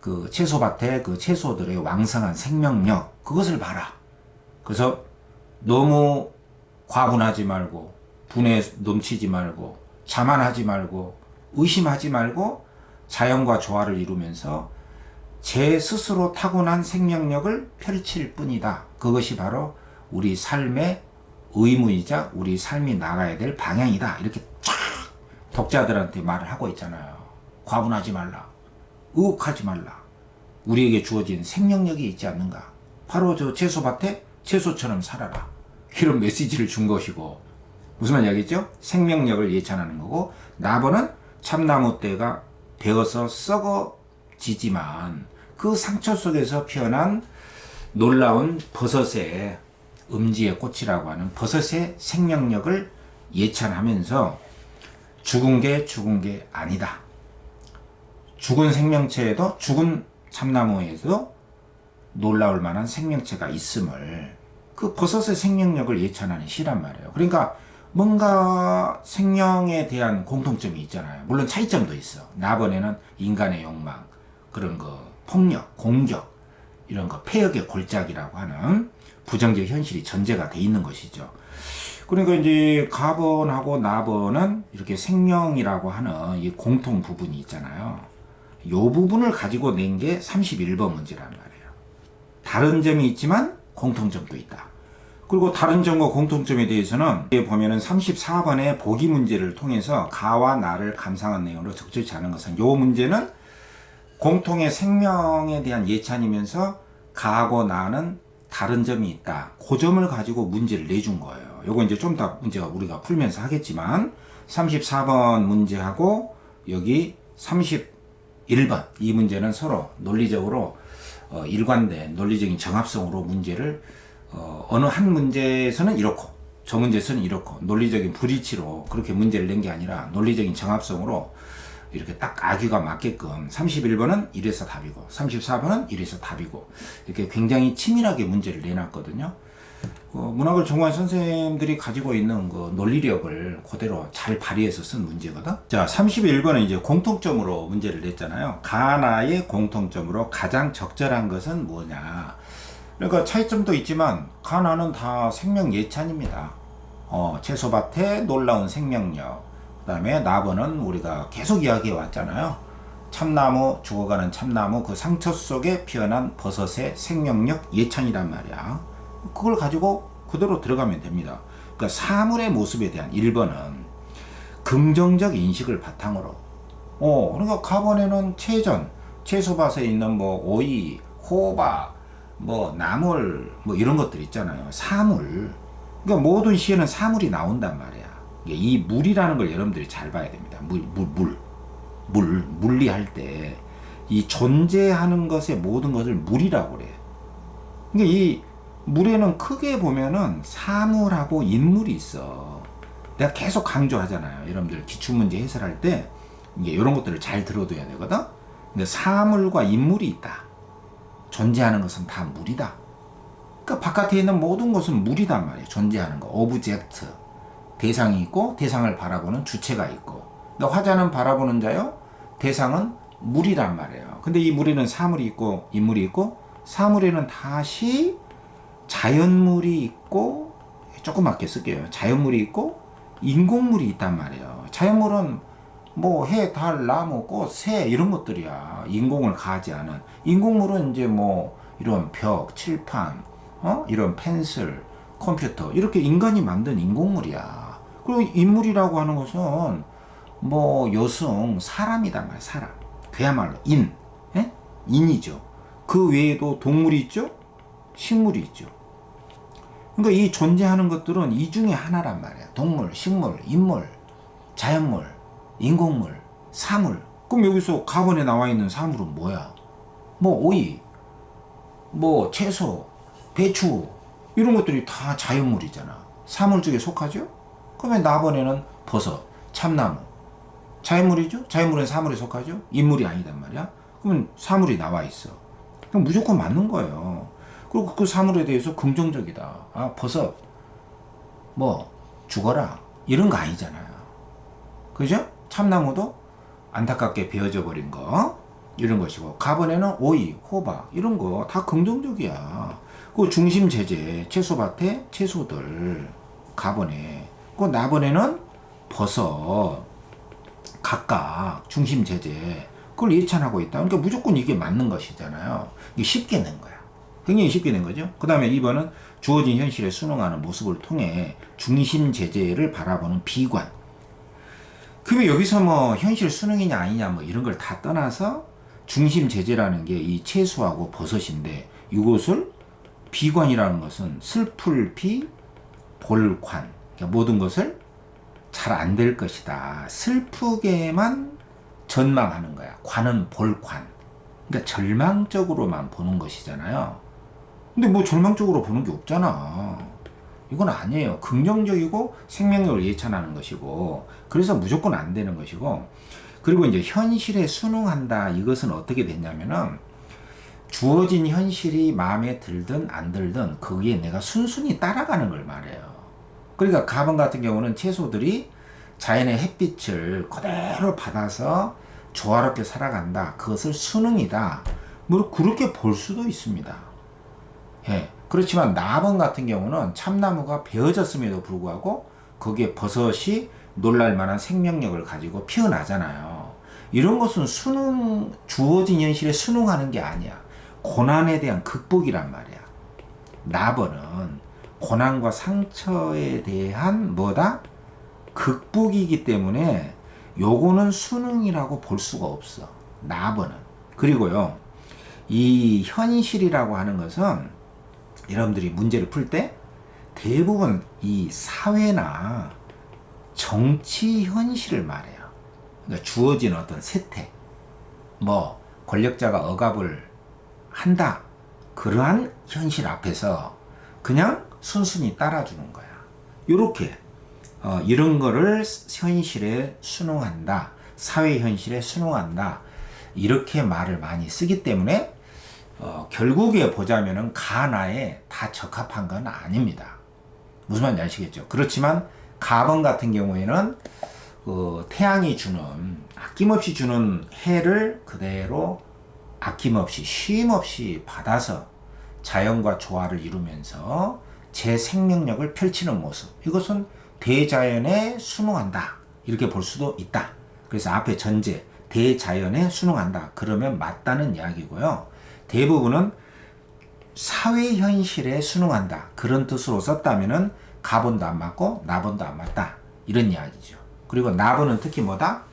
그 채소밭의 그 채소들의 왕성한 생명력, 그것을 봐라. 그래서 너무 과분하지 말고 분에 넘치지 말고 자만하지 말고 의심하지 말고 자연과 조화를 이루면서 제 스스로 타고난 생명력을 펼칠 뿐이다. 그것이 바로 우리 삶의 의무이자 우리 삶이 나가야 될 방향이다. 이렇게 쫙 독자들한테 말을 하고 있잖아요. 과분하지 말라. 의혹하지 말라. 우리에게 주어진 생명력이 있지 않는가. 바로 저 채소밭에 채소처럼 살아라. 이런 메시지를 준 것이고, 무슨 말이겠죠? 생명력을 예찬하는 거고, 나번은 참나무 떼가 베어서 썩어지지만 그 상처 속에서 피어난 놀라운 버섯의 음지의 꽃이라고 하는 버섯의 생명력을 예찬하면서 죽은 게 아니다. 죽은 생명체에도, 죽은 참나무에도 놀라울 만한 생명체가 있음을, 그 버섯의 생명력을 예찬하는 시란 말이에요. 그러니까 뭔가 생명에 대한 공통점이 있잖아요. 물론 차이점도 있어. 나번에는 인간의 욕망, 그런 거, 폭력, 공격, 이런 거, 폐역의 골짜기라고 하는 부정적 현실이 전제가 돼 있는 것이죠. 그러니까 이제 가번하고 나번은 이렇게 생명이라고 하는 이 공통 부분이 있잖아요. 이 부분을 가지고 낸 게 31번 문제란 말이에요. 다른 점이 있지만 공통점도 있다. 그리고 다른 점과 공통점에 대해서는 보면은 34번의 보기 문제를 통해서 가와 나를 감상한 내용으로 적절치 않은 것은, 요 문제는 공통의 생명에 대한 예찬이면서 가하고 나는 다른 점이 있다. 그 점을 가지고 문제를 내준 거예요. 요거 이제 좀 더 문제가 우리가 풀면서 하겠지만, 34번 문제하고 여기 31번 이 문제는 서로 논리적으로 일관된 논리적인 정합성으로 문제를 어느 한 문제에서는 이렇고 저 문제는 이렇고 논리적인 브리치로 그렇게 문제를 낸 게 아니라 논리적인 정합성으로 이렇게 딱 아귀가 맞게끔 31번은 이래서 답이고 34번은 이래서 답이고 이렇게 굉장히 치밀하게 문제를 내놨거든요. 문학을 전공한 선생님들이 가지고 있는 그 논리력을 그대로 잘 발휘해서 쓴 문제거든. 자, 31번은 이제 공통점으로 문제를 냈잖아요. 가나의 공통점으로 가장 적절한 것은 뭐냐. 그러니까 차이점도 있지만 가나는 다 생명 예찬입니다. 채소밭의 놀라운 생명력. 그 다음에 나버는 우리가 계속 이야기해 왔잖아요. 참나무, 죽어가는 참나무, 그 상처 속에 피어난 버섯의 생명력 예찬이란 말이야. 그걸 가지고 그대로 들어가면 됩니다. 그러니까 사물의 모습에 대한 1번은 긍정적 인식을 바탕으로. 그러니까 가번에는 채전, 채소밭에 있는 뭐 오이, 호박, 뭐 나물, 뭐 이런 것들 있잖아요. 사물. 그러니까 모든 시에는 사물이 나온단 말이야. 이 물이라는 걸 여러분들이 잘 봐야 됩니다. 물리할 때 이 존재하는 것의 모든 것을 물이라고 그래. 그러니까 이 물에는 크게 보면은 사물하고 인물이 있어. 내가 계속 강조하잖아요. 여러분들 기출문제 해설할 때 이게 이런 것들을 잘 들어둬야 되거든. 근데 사물과 인물이 있다. 존재하는 것은 다 물이다. 그러니까 바깥에 있는 모든 것은 물이단 말이에요. 존재하는 거. 오브젝트. 대상이 있고 대상을 바라보는 주체가 있고. 그러니까 화자는 바라보는 자요. 대상은 물이란 말이에요. 근데 이 물에는 사물이 있고 인물이 있고 사물에는 다시 자연물이 있고 조그맣게 쓸게요. 자연물이 있고 인공물이 있단 말이에요. 자연물은 뭐 해, 달, 나무, 꽃, 새 이런 것들이야. 인공을 가하지 않은. 인공물은 이제 뭐 이런 벽, 칠판, 이런 펜슬, 컴퓨터 이렇게 인간이 만든 인공물이야. 그리고 인물이라고 하는 것은 뭐 여성, 사람이단 말이야. 사람. 그야말로 인이죠. 그 외에도 동물이 있죠. 식물이 있죠. 그러니까 이 존재하는 것들은 이 중에 하나란 말이야. 동물, 식물, 인물, 자연물, 인공물, 사물. 그럼 여기서 가번에 나와 있는 사물은 뭐야? 뭐 오이, 뭐 채소, 배추 이런 것들이 다 자연물이잖아. 사물 중에 속하죠? 그러면 나번에는 버섯, 참나무. 자연물이죠? 자연물은 사물에 속하죠? 인물이 아니단 말이야. 그러면 사물이 나와 있어. 그럼 무조건 맞는 거예요. 그리고 그 사물에 대해서 긍정적이다. 아, 버섯, 뭐, 죽어라. 이런 거 아니잖아요. 그죠? 참나무도 안타깝게 베어져 버린 거. 이런 것이고. 가번에는 오이, 호박, 이런 거 다 긍정적이야. 그 중심 제재, 채소밭에 채소들. 가번에. 그 나번에는 버섯. 각각 중심 제재. 그걸 예찬하고 있다. 그러니까 무조건 이게 맞는 것이잖아요. 이게 쉽게 낸 거야. 굉장히 쉽게 낸 거죠. 그 다음에 2번은 주어진 현실에 순응하는 모습을 통해 중심 제재를 바라보는 비관. 그러면 여기서 뭐 현실 순응이냐 아니냐 뭐 이런 걸 다 떠나서 중심 제재라는 게 이 채소하고 버섯인데 이것을 비관이라는 것은 슬플 비 볼관. 그러니까 모든 것을 잘 안 될 것이다. 슬프게만 전망하는 거야. 관은 볼관. 그러니까 절망적으로만 보는 것이잖아요. 근데 뭐 절망적으로 보는 게 없잖아. 이건 아니에요. 긍정적이고 생명력을 예찬하는 것이고, 그래서 무조건 안 되는 것이고, 그리고 이제 현실에 순응한다. 이것은 어떻게 됐냐면은 주어진 현실이 마음에 들든 안 들든 거기에 내가 순순히 따라가는 걸 말해요. 그러니까 가번 같은 경우는 채소들이 자연의 햇빛을 그대로 받아서 조화롭게 살아간다. 그것을 순응이다. 뭐 그렇게 볼 수도 있습니다. 예. 그렇지만 나번 같은 경우는 참나무가 베어졌음에도 불구하고 거기에 버섯이 놀랄만한 생명력을 가지고 피어나잖아요. 이런 것은 주어진 현실에 순응하는 게 아니야. 고난에 대한 극복이란 말이야. 나번은 고난과 상처에 대한 뭐다? 극복이기 때문에 요거는 순응이라고 볼 수가 없어. 나번은. 그리고요, 이 현실이라고 하는 것은 여러분들이 문제를 풀 때 대부분 이 사회나 정치 현실을 말해요. 그러니까 주어진 어떤 세태, 뭐 권력자가 억압을 한다. 그러한 현실 앞에서 그냥 순순히 따라주는 거야. 요렇게 이런 거를 현실에 순응한다. 사회 현실에 순응한다. 이렇게 말을 많이 쓰기 때문에 결국에 보자면은 가나에 다 적합한 건 아닙니다. 무슨 말인지 아시겠죠? 그렇지만 가번 같은 경우에는 태양이 주는 아낌없이 주는 해를 그대로 아낌없이 쉼없이 받아서 자연과 조화를 이루면서 제 생명력을 펼치는 모습, 이것은 대자연에 순응한다 이렇게 볼 수도 있다. 그래서 앞에 전제 대자연에 순응한다 그러면 맞다는 이야기고요. 대부분은 사회 현실에 순응한다 그런 뜻으로 썼다면은 가본도 안 맞고 나본도 안 맞다 이런 이야기죠. 그리고 나본은 특히 뭐다?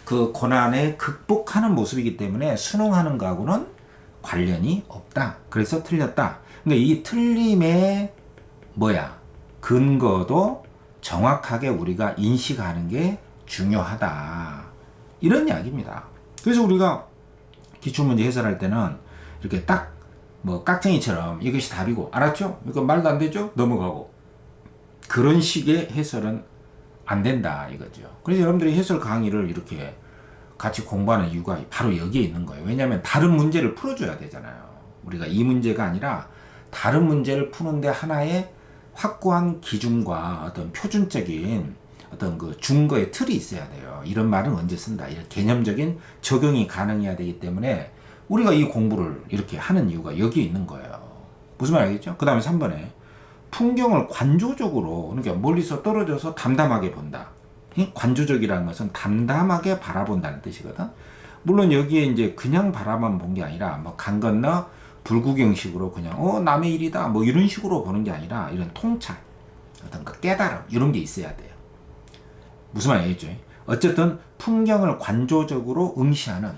그 고난에 극복하는 모습이기 때문에 순응하는 거하고는 관련이 없다. 그래서 틀렸다. 그러니까 이 틀림의 근거도 정확하게 우리가 인식하는 게 중요하다. 이런 이야기입니다. 그래서 우리가 기출문제 해설할 때는 이렇게 딱 깍쟁이처럼 이것이 답이고, 알았죠? 이거 말도 안 되죠? 넘어가고. 그런 식의 해설은 안 된다 이거죠. 그래서 여러분들이 해설 강의를 이렇게 같이 공부하는 이유가 바로 여기에 있는 거예요. 왜냐하면 다른 문제를 풀어줘야 되잖아요. 우리가 이 문제가 아니라 다른 문제를 푸는데 하나의 확고한 기준과 어떤 표준적인 어떤 그 준거의 틀이 있어야 돼요. 이런 말은 언제 쓴다. 이런 개념적인 적용이 가능해야 되기 때문에 우리가 이 공부를 이렇게 하는 이유가 여기에 있는 거예요. 무슨 말 알겠죠? 그 다음에 3번에 풍경을 관조적으로, 그러니까 멀리서 떨어져서 담담하게 본다. 관조적이라는 것은 담담하게 바라본다는 뜻이거든. 물론 여기에 이제 그냥 바라만 본 게 아니라 강 건너 불구경식으로 그냥 남의 일이다 이런 식으로 보는 게 아니라 이런 통찰, 어떤 그 깨달음 이런 게 있어야 돼요. 무슨 말인지 알겠죠? 어쨌든 풍경을 관조적으로 응시하는,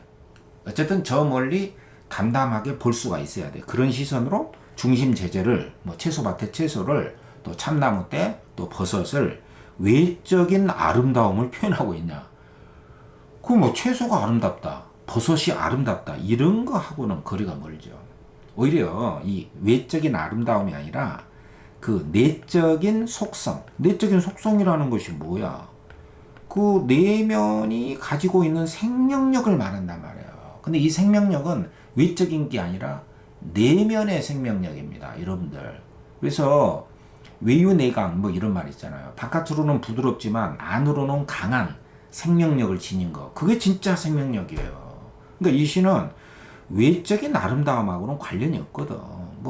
어쨌든 저 멀리 담담하게 볼 수가 있어야 돼. 그런 시선으로 중심 제재를 채소밭의 채소를 또 참나무 때 또 버섯을 외적인 아름다움을 표현하고 있냐? 채소가 아름답다, 버섯이 아름답다 이런 거 하고는 거리가 멀죠. 오히려 이 외적인 아름다움이 아니라 그 내적인 속성, 내적인 속성이라는 것이 뭐야? 그 내면이 가지고 있는 생명력을 말한단 말이에요. 근데 이 생명력은 외적인 게 아니라 내면의 생명력입니다, 여러분들. 그래서 외유내강 이런 말 있잖아요. 바깥으로는 부드럽지만 안으로는 강한 생명력을 지닌 거, 그게 진짜 생명력이에요. 그러니까 이 시는 외적인 아름다움하고는 관련이 없거든.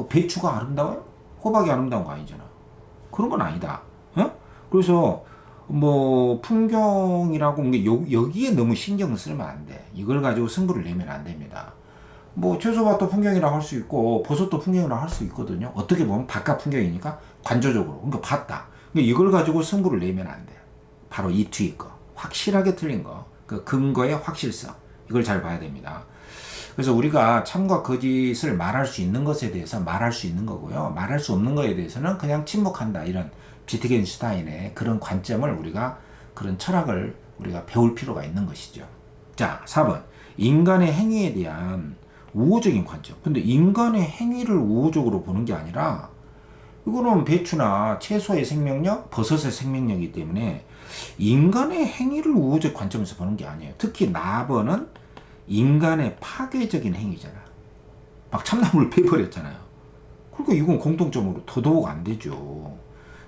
배추가 아름다워요? 호박이 아름다운 거 아니잖아. 그런 건 아니다. 그래서 풍경이라고 여기에 너무 신경을 쓰면 안 돼. 이걸 가지고 승부를 내면 안 됩니다. 채소밭도 풍경이라고 할 수 있고 버섯도 풍경이라고 할 수 있거든요. 어떻게 보면 바깥 풍경이니까 관조적으로, 그러니까 봤다. 이걸 가지고 승부를 내면 안 돼. 바로 이 뒤에 거, 확실하게 틀린 거, 그 근거의 확실성, 이걸 잘 봐야 됩니다. 그래서 우리가 참과 거짓을 말할 수 있는 것에 대해서 말할 수 있는 거고요. 말할 수 없는 것에 대해서는 그냥 침묵한다. 이런 비트겐슈타인의 그런 관점을 우리가, 그런 철학을 우리가 배울 필요가 있는 것이죠. 자, 4번. 인간의 행위에 대한 우호적인 관점. 근데 인간의 행위를 우호적으로 보는 게 아니라 이거는 배추나 채소의 생명력, 버섯의 생명력이기 때문에 인간의 행위를 우호적 관점에서 보는 게 아니에요. 특히 나번은 인간의 파괴적인 행위잖아. 참나무를 베버렸잖아요. 그러니까 이건 공통점으로 더더욱 안 되죠.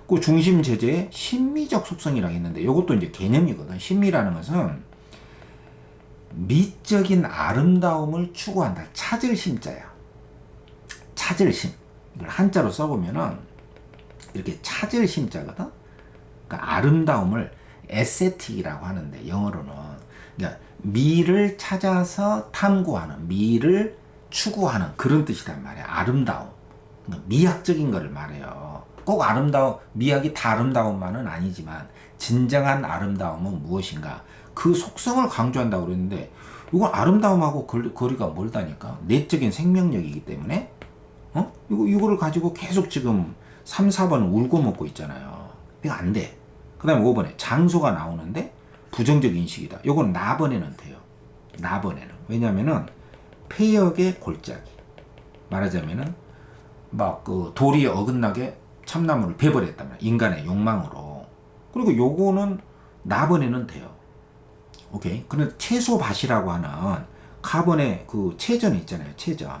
그 중심 제재의 심미적 속성이라고 했는데 이것도 이제 개념이거든. 심미라는 것은 미적인 아름다움을 추구한다. 찾을 심자야. 찾을 심. 이걸 한자로 써보면은 이렇게 찾을 심자거든. 그러니까 아름다움을 에스테틱이라고 하는데 영어로는, 그러니까 미를 찾아서 탐구하는, 미를 추구하는 그런 뜻이란 말이야. 아름다움. 그러니까 미학적인 거를 말해요. 꼭 미학이 다 아름다움만은 아니지만 진정한 아름다움은 무엇인가? 그 속성을 강조한다고 그랬는데 이건 아름다움하고 거리가 멀다니까. 내적인 생명력이기 때문에 이거를 가지고 계속 지금 3, 4번은 울고 먹고 있잖아요. 이거 안 돼. 그 다음에 5번에 장소가 나오는데 부정적 인식이다. 이건 나번에는 돼요. 나번에는. 왜냐면은 폐역의 골짜기. 말하자면은 돌이 어긋나게 참나무를 배버렸단 말이야. 인간의 욕망으로. 그리고 요거는 나번에는 돼요. 오케이. 그런데 채소밭이라고 하는 카본의 그 체전이 있잖아요. 체전.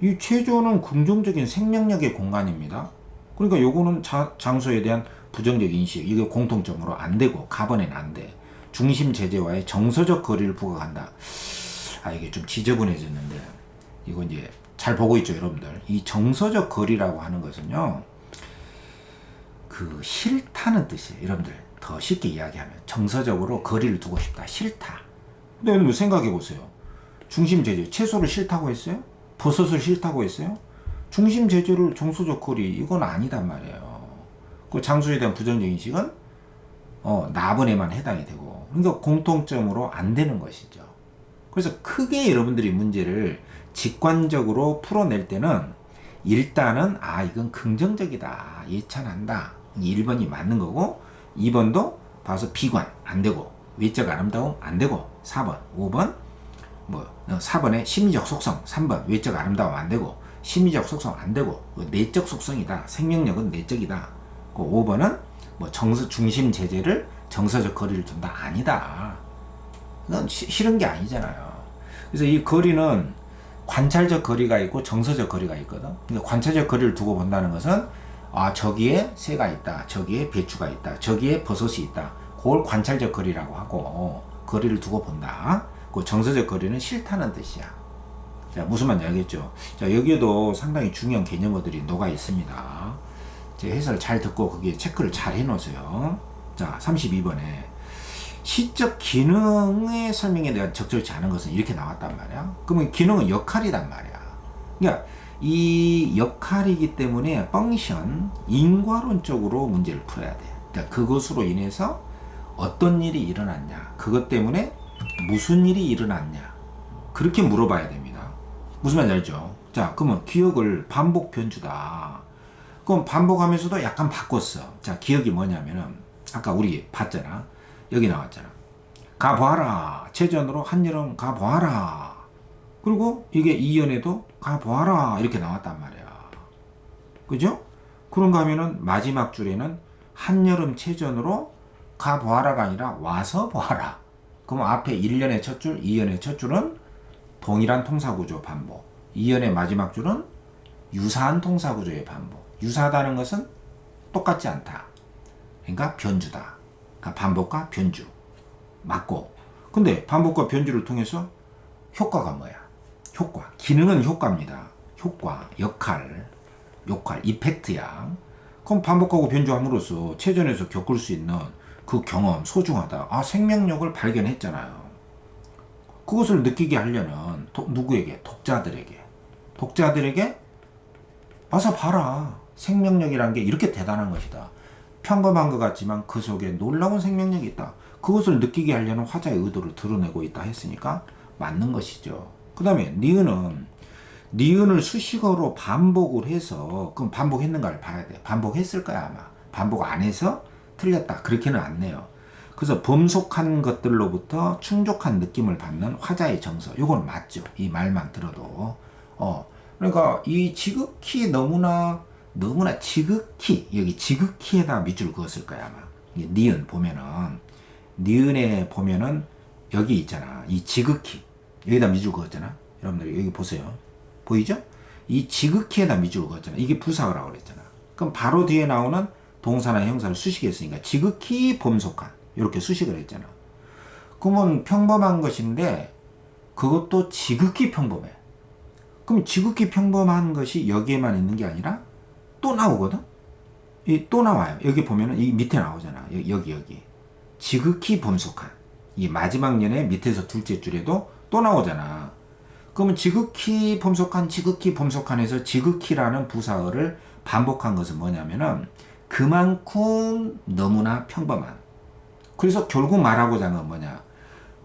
이 체전은 긍정적인 생명력의 공간입니다. 그러니까 요거는 장소에 대한 부정적 인식, 이게 공통점으로 안 되고, 카본에는 안 돼. 중심 제재와의 정서적 거리를 부각한다. 아, 이게 좀 지저분해졌는데, 이거 이제 잘 보고 있죠, 여러분들. 이 정서적 거리라고 하는 것은요, 그 싫다는 뜻이에요, 여러분들. 더 쉽게 이야기하면 정서적으로 거리를 두고 싶다, 싫다. 근데 여러분 생각해 보세요. 중심 제재, 채소를 싫다고 했어요? 버섯을 싫다고 했어요? 중심 제재를 정서적 거리, 이건 아니단 말이에요. 그 장소에 대한 부정적 인식은 나번에만 해당이 되고, 그러니까 공통점으로 안 되는 것이죠. 그래서 크게 여러분들이 문제를 직관적으로 풀어낼 때는 일단은 이건 긍정적이다, 예찬한다, 1번이 맞는 거고, 2번도 봐서 비관 안 되고, 외적 아름다움 안 되고, 4번 5번 4번에 심리적 속성, 3번 외적 아름다움 안 되고, 심리적 속성 안 되고, 내적 속성이다, 생명력은 내적이다. 5번은 정서 중심 제재를 정서적 거리를 둔다, 아니다. 그건 싫은 게 아니잖아요. 그래서 이 거리는 관찰적 거리가 있고 정서적 거리가 있거든. 그러니까 관찰적 거리를 두고 본다는 것은 저기에 새가 있다, 저기에 배추가 있다, 저기에 버섯이 있다. 그걸 관찰적 거리라고 하고 거리를 두고 본다. 그 정서적 거리는 싫다는 뜻이야. 자, 무슨 말인지 알겠죠? 자, 여기에도 상당히 중요한 개념어들이 녹아 있습니다. 제 해설 잘 듣고 거기에 체크를 잘 해놓으세요. 자, 32번에 시적 기능의 설명에 대한 적절치 않은 것은 이렇게 나왔단 말이야. 그러면 기능은 역할이란 말이야. 그러니까 이 역할이기 때문에 펑션, 인과론적으로 문제를 풀어야 돼. 그러니까 그것으로 인해서 어떤 일이 일어났냐, 그것 때문에 무슨 일이 일어났냐, 그렇게 물어봐야 됩니다. 무슨 말인지 알죠? 자, 그러면 기억을 반복 변주다. 그럼 반복하면서도 약간 바꿨어. 자, 기억이 뭐냐면은 아까 우리 봤잖아. 여기 나왔잖아. 가보아라. 체전으로 한여름 가보아라. 그리고 이게 이연에도 가보아라 이렇게 나왔단 말이야. 그죠? 그런가 하면은 마지막 줄에는 한여름 체전으로 가보아라가 아니라 와서 보아라. 그럼 앞에 1년의 첫 줄, 2년의 첫 줄은 동일한 통사구조 반복. 2년의 마지막 줄은 유사한 통사구조의 반복. 유사하다는 것은 똑같지 않다. 그러니까 변주다. 그러니까 반복과 변주. 맞고. 근데 반복과 변주를 통해서 효과가 뭐야? 효과. 기능은 효과입니다. 효과, 역할, 이펙트야. 그럼 반복하고 변주함으로써 체전에서 겪을 수 있는 그 경험, 소중하다. 생명력을 발견했잖아요. 그것을 느끼게 하려면 누구에게? 독자들에게 와서 봐라. 생명력이란 게 이렇게 대단한 것이다. 평범한 것 같지만 그 속에 놀라운 생명력이 있다. 그것을 느끼게 하려는 화자의 의도를 드러내고 있다 했으니까 맞는 것이죠. 그 다음에 니은을 수식어로 반복을 해서, 그럼 반복했는가를 봐야 돼. 반복했을 거야 아마. 반복 안 해서 틀렸다, 그렇게는 안 내요. 그래서 범속한 것들로부터 충족한 느낌을 받는 화자의 정서, 요건 맞죠. 이 말만 들어도. 그러니까 이 지극히 너무나 지극히, 여기 지극히에다 밑줄 그었을 거야 아마. 니은 보면은, 니은에 보면은 여기 있잖아. 이 지극히 여기다 밑줄 그었잖아. 여러분들 여기 보세요. 보이죠? 이 지극히에다 밑줄 그었잖아. 이게 부사어라고 그랬잖아. 그럼 바로 뒤에 나오는 동사나 형사를 수식했으니까 지극히 범속한, 이렇게 수식을 했잖아. 그러면 평범한 것인데 그것도 지극히 평범해. 그럼 지극히 평범한 것이 여기에만 있는 게 아니라 또 나오거든? 또 나와요. 여기 보면은 이 밑에 나오잖아. 여기. 지극히 범속한. 이 마지막 년의 밑에서 둘째 줄에도 또 나오잖아. 그러면 지극히 범속한에서 지극히라는 부사어를 반복한 것은 뭐냐면은 그만큼 너무나 평범한. 그래서 결국 말하고자 하는 건 뭐냐?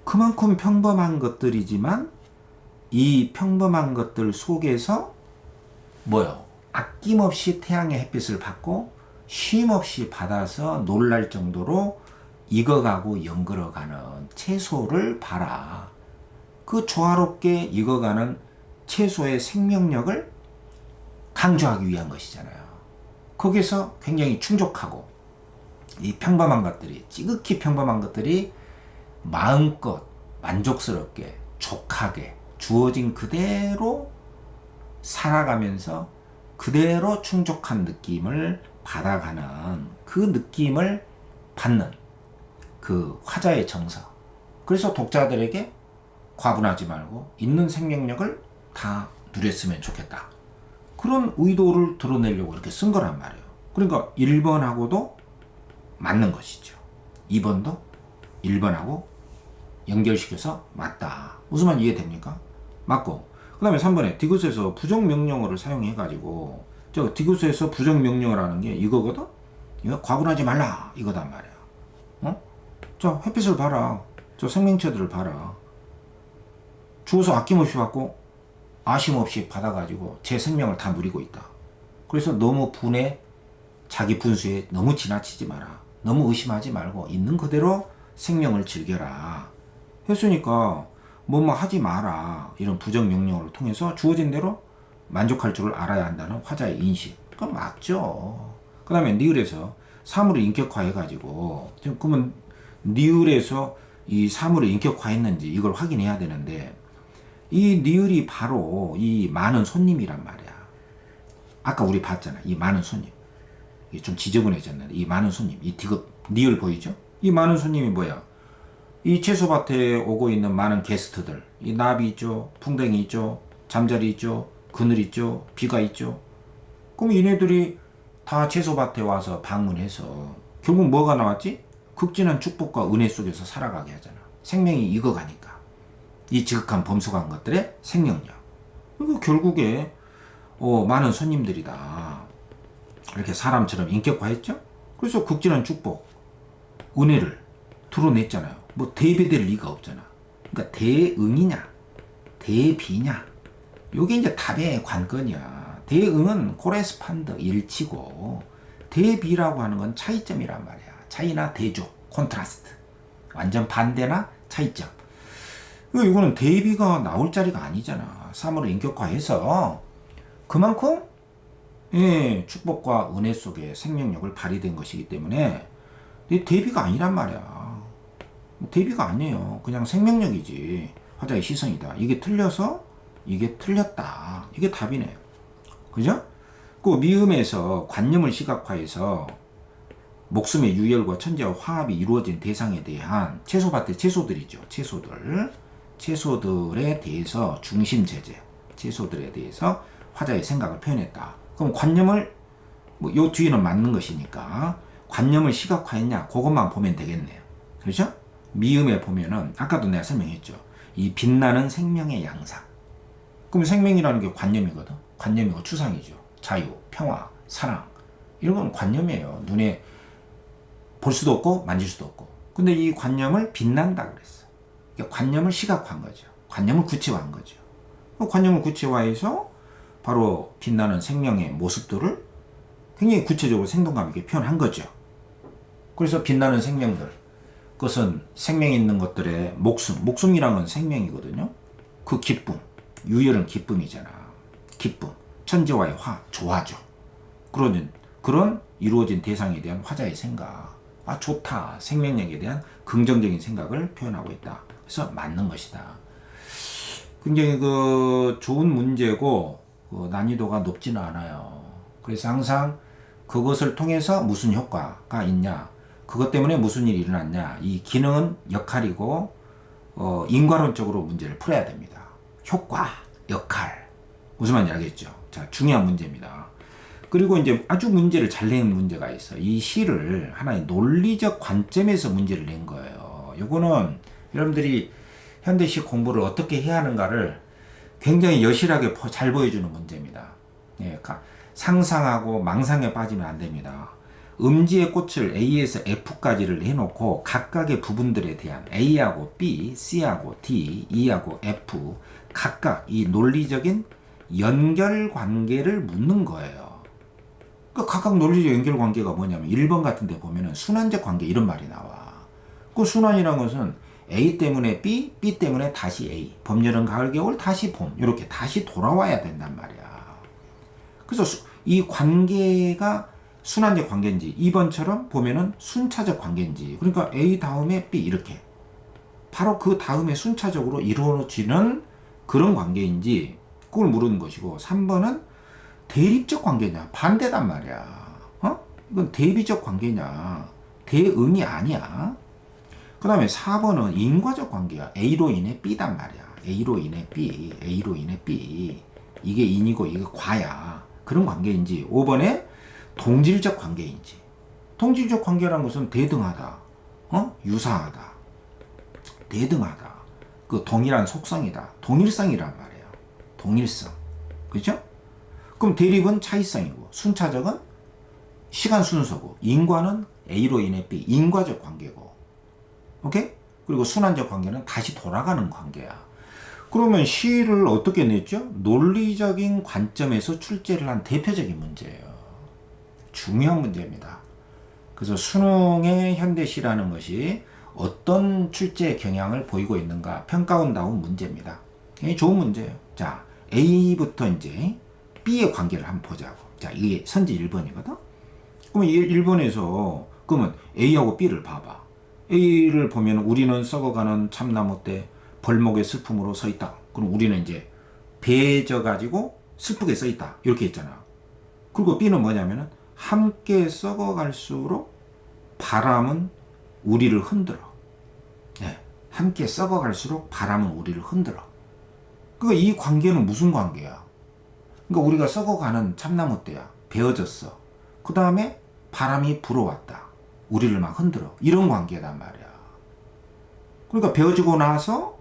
그만큼 평범한 것들이지만 이 평범한 것들 속에서 뭐요? 아낌없이 태양의 햇빛을 받고 쉼없이 받아서 놀랄 정도로 익어가고 연걸어가는 채소를 봐라. 그 조화롭게 익어가는 채소의 생명력을 강조하기 위한 것이잖아요. 거기서 굉장히 충족하고 이 평범한 것들이 지극히 평범한 것들이 마음껏 만족스럽게 족하게 주어진 그대로 살아가면서 그대로 충족한 느낌을 받아가는 그 느낌을 받는 그 화자의 정서. 그래서 독자들에게 과분하지 말고 있는 생명력을 다 누렸으면 좋겠다. 그런 의도를 드러내려고 이렇게 쓴 거란 말이에요. 그러니까 1번하고도 맞는 것이죠. 2번도 1번하고 연결시켜서 맞다. 무슨 말 이해됩니까? 맞고, 그 다음에 3번에 디귿에서 부정명령어를 사용해가지고, 저 디귿에서 부정명령어를 하는 게 이거거든? 이거 과분하지 말라 이거단 말이야. 저 햇빛을 봐라. 저 생명체들을 봐라. 주어서 아낌없이 받고 아쉬움 없이 받아가지고 제 생명을 다 누리고 있다. 그래서 너무 분해, 자기 분수에 너무 지나치지 마라. 너무 의심하지 말고 있는 그대로 생명을 즐겨라. 했으니까 뭐뭐 하지 마라. 이런 부정명령어를 통해서 주어진 대로 만족할 줄을 알아야 한다는 화자의 인식. 그건 맞죠. 그 다음에 니을에서 사물을 인격화해가지고, 그러면 니을에서 이 사물을 인격화했는지 이걸 확인해야 되는데, 이 니을이 바로 이 많은 손님이란 말이야. 아까 우리 봤잖아. 이 많은 손님. 이게 좀 지저분해졌는데, 이 많은 손님, 이 디귿, 니을 보이죠? 이 많은 손님이 뭐야? 이 채소밭에 오고 있는 많은 게스트들, 이 나비 있죠, 풍뎅이 있죠, 잠자리 있죠, 그늘 있죠, 비가 있죠. 그럼 얘네들이 다 채소밭에 와서 방문해서 결국 뭐가 나왔지? 극진한 축복과 은혜 속에서 살아가게 하잖아. 생명이 익어가니까. 이 지극한 범수한 것들의 생명력. 그리고 결국에 많은 손님들이다. 이렇게 사람처럼 인격화했죠? 그래서 극진한 축복, 은혜를 드러냈잖아요. 뭐 대비될 리가 없잖아. 그러니까 대응이냐, 대비냐. 요게 이제 답의 관건이야. 대응은 코레스판드 일치고, 대비라고 하는 건 차이점이란 말이야. 차이나 대조, 콘트라스트. 완전 반대나 차이점. 이거는 대비가 나올 자리가 아니잖아. 사물을 인격화해서 그만큼 축복과 은혜 속에 생명력을 발휘된 것이기 때문에 대비가 아니란 말이야. 대비가 아니에요. 그냥 생명력이지. 화자의 시선이다. 이게 틀려서 이게 틀렸다. 이게 답이네요. 그죠? 그 미음에서 관념을 시각화해서 목숨의 유혈과 천재와 화합이 이루어진 대상에 대한 채소밭의 채소들이죠. 채소들에 대해서 중심제재, 채소들에 대해서 화자의 생각을 표현했다. 그럼 관념을 요 뒤에는 맞는 것이니까 관념을 시각화했냐? 그것만 보면 되겠네요. 그렇죠? 미음에 보면은 아까도 내가 설명했죠. 이 빛나는 생명의 양상. 그럼 생명이라는 게 관념이거든. 관념이고 추상이죠. 자유, 평화, 사랑. 이런 건 관념이에요. 눈에 볼 수도 없고 만질 수도 없고. 근데 이 관념을 빛난다 그랬어. 그러니까 관념을 시각화한 거죠. 관념을 구체화한 거죠. 관념을 구체화해서 바로 빛나는 생명의 모습들을 굉장히 구체적으로 생동감 있게 표현한 거죠. 그래서 빛나는 생명들, 그것은 생명 있는 것들의 목숨이란 건 생명이거든요. 그 기쁨, 유혈은 기쁨이잖아. 기쁨, 천재와의 조화죠. 그런 이루어진 대상에 대한 화자의 생각. 좋다. 생명력에 대한 긍정적인 생각을 표현하고 있다. 그래서 맞는 것이다. 굉장히 좋은 문제고, 난이도가 높지는 않아요. 그래서 항상 그것을 통해서 무슨 효과가 있냐, 그것 때문에 무슨 일이 일어났냐, 이 기능은 역할이고, 인과론적으로 문제를 풀어야 됩니다. 효과, 역할. 무슨 말인지 알겠죠? 자, 중요한 문제입니다. 그리고 이제 아주 문제를 잘 낸 문제가 있어. 이 시를 하나의 논리적 관점에서 문제를 낸 거예요. 요거는 여러분들이 현대시 공부를 어떻게 해야 하는가를 굉장히 여실하게 잘 보여주는 문제입니다. 예, 상상하고 망상에 빠지면 안 됩니다. 음지의 꽃을 A에서 F까지를 해놓고 각각의 부분들에 대한 A하고 B, C하고 D, E하고 F 각각 이 논리적인 연결관계를 묻는 거예요. 그러니까 각각 논리적 연결관계가 뭐냐면 1번 같은 데 보면은 순환적 관계 이런 말이 나와. 그 순환이라는 것은 A 때문에 B, B 때문에 다시 A, 봄, 여름, 가을, 겨울, 다시 봄, 이렇게 다시 돌아와야 된단 말이야. 그래서 이 관계가 순환적 관계인지 2번처럼 보면은 순차적 관계인지 그러니까 A 다음에 B 이렇게 바로 그 다음에 순차적으로 이루어지는 그런 관계인지 그걸 물은 것이고 3번은 대립적 관계냐 반대단 말이야. 이건 대비적 관계냐 대응이 아니야. 그 다음에 4번은 인과적 관계야. A로 인해 B단 말이야. A로 인해 B, A로 인해 B. 이게 인이고 이게 과야. 그런 관계인지. 5번에 동질적 관계인지. 동질적 관계라는 것은 대등하다. 유사하다. 대등하다. 그 동일한 속성이다. 동일성이란 말이에요. 동일성. 그죠? 그럼 대립은 차이성이고, 순차적은 시간 순서고, 인과는 A로 인해 B, 인과적 관계고, 오케이? 그리고 순환적 관계는 다시 돌아가는 관계야. 그러면 시를 어떻게 냈죠? 논리적인 관점에서 출제를 한 대표적인 문제예요. 중요한 문제입니다. 그래서 수능의 현대시라는 것이 어떤 출제 경향을 보이고 있는가 평가온다운 문제입니다. 좋은 문제예요. 자, A부터 이제 B의 관계를 한번 보자고. 자, 이게 선지 1번이거든? 그러면 1번에서, 그러면 A하고 B를 봐봐. A를 보면 우리는 썩어가는 참나무 때 벌목의 슬픔으로 서 있다. 그럼 우리는 이제 배져가지고 슬프게 서 있다. 이렇게 했잖아. 그리고 B는 뭐냐면은 함께 썩어갈수록 바람은 우리를 흔들어. 네. 함께 썩어갈수록 바람은 우리를 흔들어. 그러니까 이 관계는 무슨 관계야? 그러니까 우리가 썩어가는 참나무 때야. 베어졌어. 그 다음에 바람이 불어왔다. 우리를 막 흔들어. 이런 관계단 말이야. 그러니까 베어지고 나서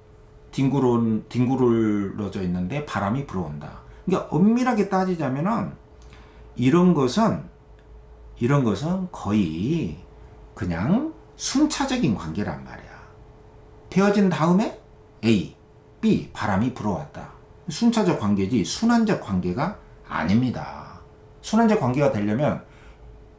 뒹굴러져 있는데 바람이 불어온다. 그러니까 엄밀하게 따지자면은 이런 것은 거의 그냥 순차적인 관계란 말이야. 베어진 다음에 A, B, 바람이 불어왔다. 순차적 관계지 순환적 관계가 아닙니다. 순환적 관계가 되려면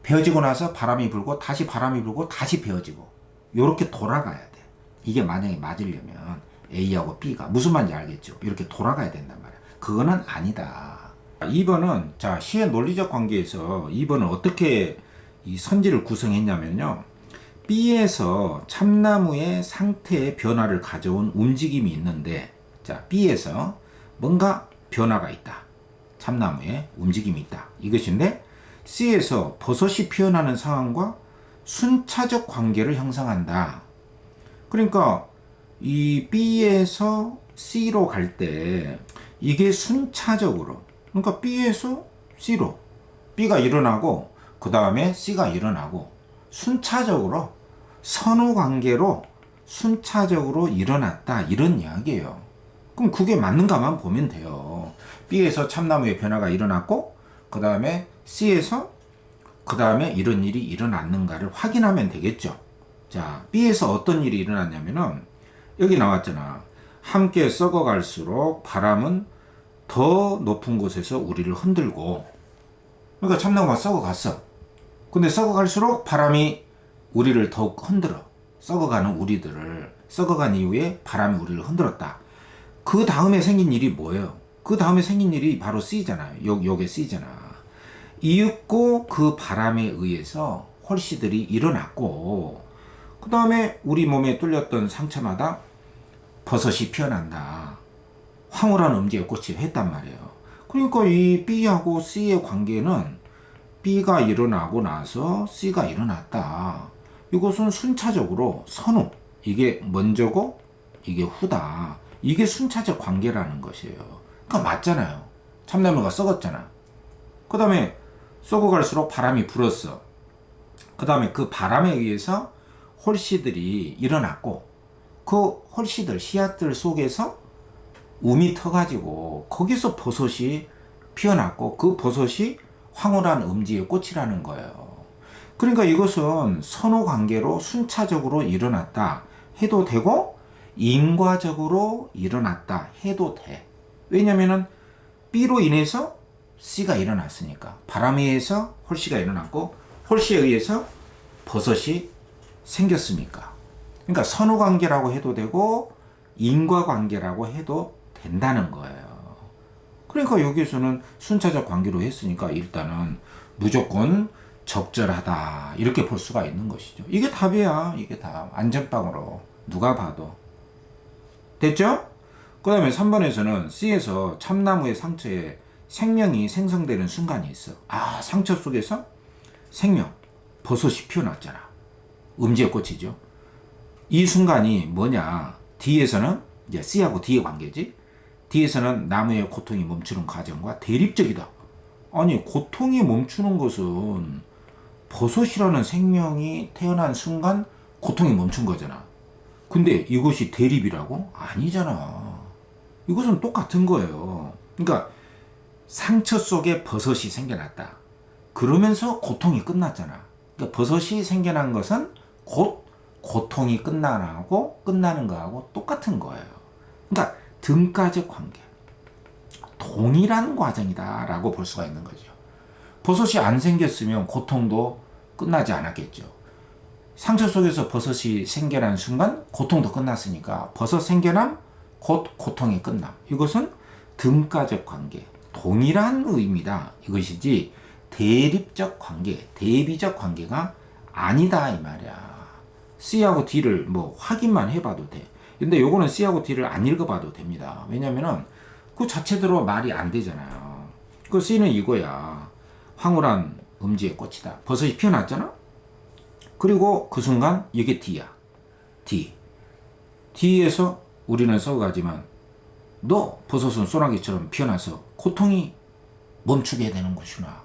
베어지고 나서 바람이 불고 다시 바람이 불고 다시 베어지고 이렇게 돌아가야 돼. 이게 만약에 맞으려면 A하고 B가 무슨 말인지 알겠죠? 이렇게 돌아가야 된단 말이야. 그거는 아니다. 2번은 자 시의 논리적 관계에서 2번은 어떻게 이 선지를 구성했냐면요. B에서 참나무의 상태의 변화를 가져온 움직임이 있는데 자 B에서 뭔가 변화가 있다. 참나무에 움직임이 있다. 이것인데 C에서 버섯이 피어나는 상황과 순차적 관계를 형성한다. 그러니까 이 B에서 C로 갈 때 이게 순차적으로 그러니까 B에서 C로 B가 일어나고 그 다음에 C가 일어나고 순차적으로 선후 관계로 순차적으로 일어났다 이런 이야기예요. 그럼 그게 맞는가만 보면 돼요. B에서 참나무의 변화가 일어났고 그 다음에 C에서 그 다음에 이런 일이 일어났는가를 확인하면 되겠죠. 자, B에서 어떤 일이 일어났냐면은 여기 나왔잖아. 함께 썩어갈수록 바람은 더 높은 곳에서 우리를 흔들고 그러니까 참나무가 썩어갔어. 근데 썩어갈수록 바람이 우리를 더욱 흔들어. 썩어가는 우리들을 썩어간 이후에 바람이 우리를 흔들었다. 그 다음에 생긴 일이 뭐예요? 그 다음에 생긴 일이 바로 C잖아요. 요게 C잖아. 이윽고 그 바람에 의해서 홀씨들이 일어났고 그 다음에 우리 몸에 뚫렸던 상처마다 버섯이 피어난다. 황홀한 음지의 꽃이 했단 말이에요. 그러니까 이 B하고 C의 관계는 B가 일어나고 나서 C가 일어났다. 이것은 순차적으로 선후. 이게 먼저고 이게 후다. 이게 순차적 관계라는 것이에요. 그러니까 맞잖아요. 참나무가 썩었잖아. 그 다음에 썩어갈수록 바람이 불었어. 그 다음에 그 바람에 의해서 홀씨들이 일어났고 그 홀씨들, 씨앗들 속에서 움이 터가지고 거기서 버섯이 피어났고 그 버섯이 황홀한 음지의 꽃이라는 거예요. 그러니까 이것은 선후 관계로 순차적으로 일어났다 해도 되고 인과적으로 일어났다 해도 돼. 왜냐면은 B로 인해서 C가 일어났으니까 바람에 의해서 홀씨가 일어났고 홀씨에 의해서 버섯이 생겼으니까. 그러니까 선후관계라고 해도 되고 인과관계라고 해도 된다는 거예요. 그러니까 여기서는 순차적 관계로 했으니까 일단은 무조건 적절하다 이렇게 볼 수가 있는 것이죠. 이게 답이야. 이게 답. 안전빵으로 누가 봐도. 됐죠? 그 다음에 3번에서는 C에서 참나무의 상처에 생명이 생성되는 순간이 있어. 아, 상처 속에서 생명, 버섯이 피어났잖아. 음지의 꽃이죠. 이 순간이 뭐냐? D에서는 이제 C하고 D의 관계지. D에서는 나무의 고통이 멈추는 과정과 대립적이다. 아니, 고통이 멈추는 것은 버섯이라는 생명이 태어난 순간 고통이 멈춘 거잖아. 근데 이것이 대립이라고? 아니잖아. 이것은 똑같은 거예요. 그러니까 상처 속에 버섯이 생겨났다. 그러면서 고통이 끝났잖아. 그러니까 버섯이 생겨난 것은 곧 고통이 끝나는 거하고 똑같은 거예요. 그러니까 등가적 관계. 동일한 과정이다라고 볼 수가 있는 거죠. 버섯이 안 생겼으면 고통도 끝나지 않았겠죠. 상처 속에서 버섯이 생겨난 순간 고통도 끝났으니까 버섯 생겨남 곧 고통이 끝남. 이것은 등가적 관계, 동일한 의미다 이것이지 대립적 관계, 대비적 관계가 아니다 이 말이야. C하고 D를 뭐 확인만 해봐도 돼. 근데 요거는 C하고 D를 안 읽어봐도 됩니다. 왜냐면은 그 자체대로 말이 안 되잖아요. 그 C는 이거야. 황홀한 음지의 꽃이다. 버섯이 피어났잖아? 그리고 그 순간 이게 D야. D. D에서 우리는 썩어가지만 너 버섯은 소나기처럼 피어나서 고통이 멈추게 되는 것이구나.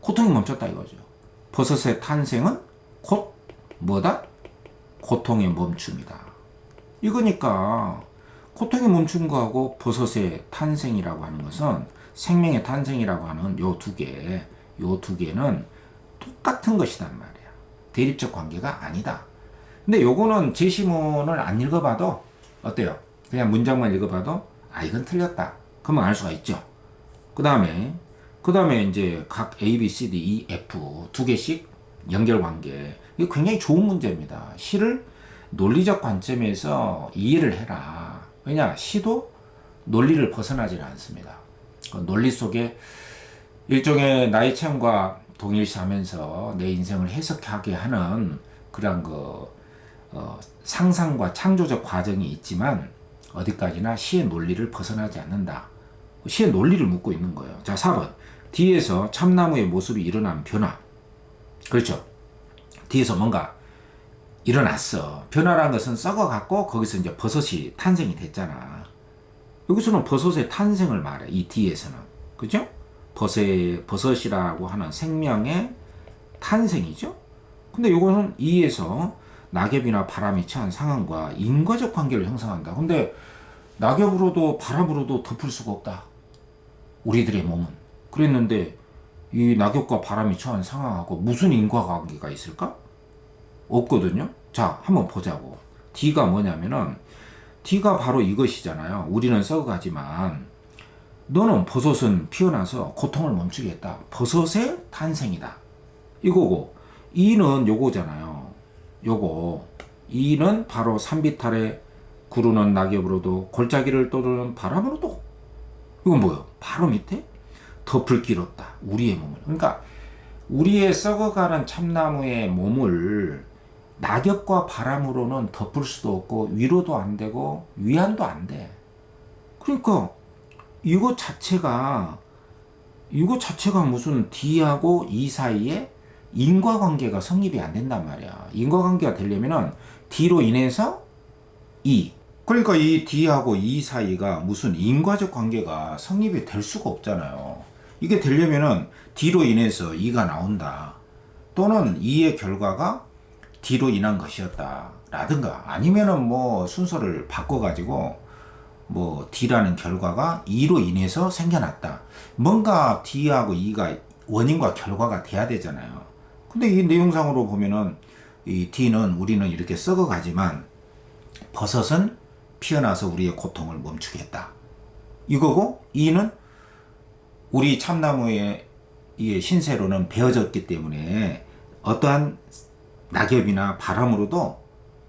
고통이 멈췄다 이거죠. 버섯의 탄생은 곧 뭐다? 고통의 멈춤이다. 이거니까 고통이 멈춘 거하고 버섯의 탄생이라고 하는 것은 생명의 탄생이라고 하는 요 두 개는 똑같은 것이단 말이야. 대립적 관계가 아니다. 근데 요거는 제시문을 안 읽어봐도 어때요? 그냥 문장만 읽어봐도 아 이건 틀렸다. 그러면 알 수가 있죠. 그 다음에 이제 각 A, B, C, D, E, F 두 개씩 연결관계. 이거 굉장히 좋은 문제입니다. 시를 논리적 관점에서 이해를 해라. 왜냐? 시도 논리를 벗어나질 않습니다. 그 논리 속에 일종의 나의 체험과 동일시하면서 내 인생을 해석하게 하는 그런 상상과 창조적 과정이 있지만 어디까지나 시의 논리를 벗어나지 않는다. 시의 논리를 묻고 있는 거예요. 자, 4번. 뒤에서 참나무의 모습이 일어난 변화. 그렇죠. 뒤에서 뭔가 일어났어. 변화라는 것은 썩어갖고 거기서 이제 버섯이 탄생이 됐잖아. 여기서는 버섯의 탄생을 말해. 이 뒤에서는. 그죠? 버섯이라고 하는 생명의 탄생이죠. 근데 이거는 이에서 낙엽이나 바람이 처한 상황과 인과적 관계를 형성한다. 근데 낙엽으로도 바람으로도 덮을 수가 없다. 우리들의 몸은. 그랬는데 이 낙엽과 바람이 처한 상황하고 무슨 인과관계가 있을까? 없거든요. 자, 한번 보자고. D가 뭐냐면은 D가 바로 이것이잖아요. 우리는 썩어가지만 너는 버섯은 피어나서 고통을 멈추겠다. 버섯의 탄생이다. 이거고 E는 요거잖아요. 요거 E는 바로 산비탈에 구르는 낙엽으로도 골짜기를 떠도는 바람으로도. 이건 뭐예요? 바로 밑에 덮을 길 없다. 우리의 몸을. 그러니까 우리의 썩어가는 참나무의 몸을 낙엽과 바람으로는 덮을 수도 없고 위로도 안 되고 위안도 안 돼. 그러니까 이거 자체가 무슨 D하고 E 사이에 인과관계가 성립이 안 된단 말이야. 인과관계가 되려면은 D로 인해서 E. 그러니까 이 D하고 E 사이가 무슨 인과적 관계가 성립이 될 수가 없잖아요. 이게 되려면은 D로 인해서 E가 나온다. 또는 E의 결과가 D로 인한 것이었다. 라든가 아니면은 뭐 순서를 바꿔가지고 뭐 D라는 결과가 E로 인해서 생겨났다. 뭔가 D하고 E가 원인과 결과가 돼야 되잖아요. 근데 이 내용상으로 보면은 이 D는 우리는 이렇게 썩어가지만 버섯은 피어나서 우리의 고통을 멈추겠다. 이거고 E는 우리 참나무의 이 신세로는 베어졌기 때문에 어떠한 낙엽이나 바람으로도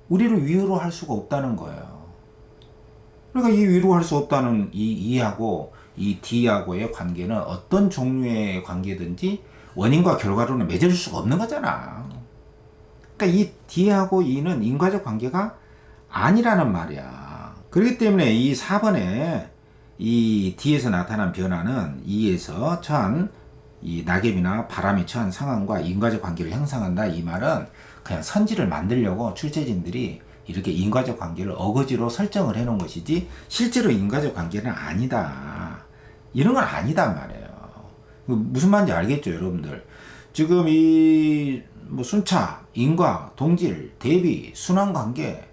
우리를 위로할 수가 없다는 거예요. 그러니까 이 위로할 수 없다는 이 E하고 이 D하고의 관계는 어떤 종류의 관계든지 원인과 결과로는 맺을 수가 없는 거잖아. 그러니까 이 D하고 E는 인과적 관계가 아니라는 말이야. 그렇기 때문에 이 4번에 이 D에서 나타난 변화는 E에서 처한 이 낙엽이나 바람이 처한 상황과 인과적 관계를 형성한다. 이 말은 그냥 선지를 만들려고 출제진들이 이렇게 인과적 관계를 어거지로 설정을 해 놓은 것이지 실제로 인과적 관계는 아니다. 이런 건 아니다 말이에요. 무슨 말인지 알겠죠, 여러분들? 지금 이 뭐 순차, 인과, 동질, 대비, 순환관계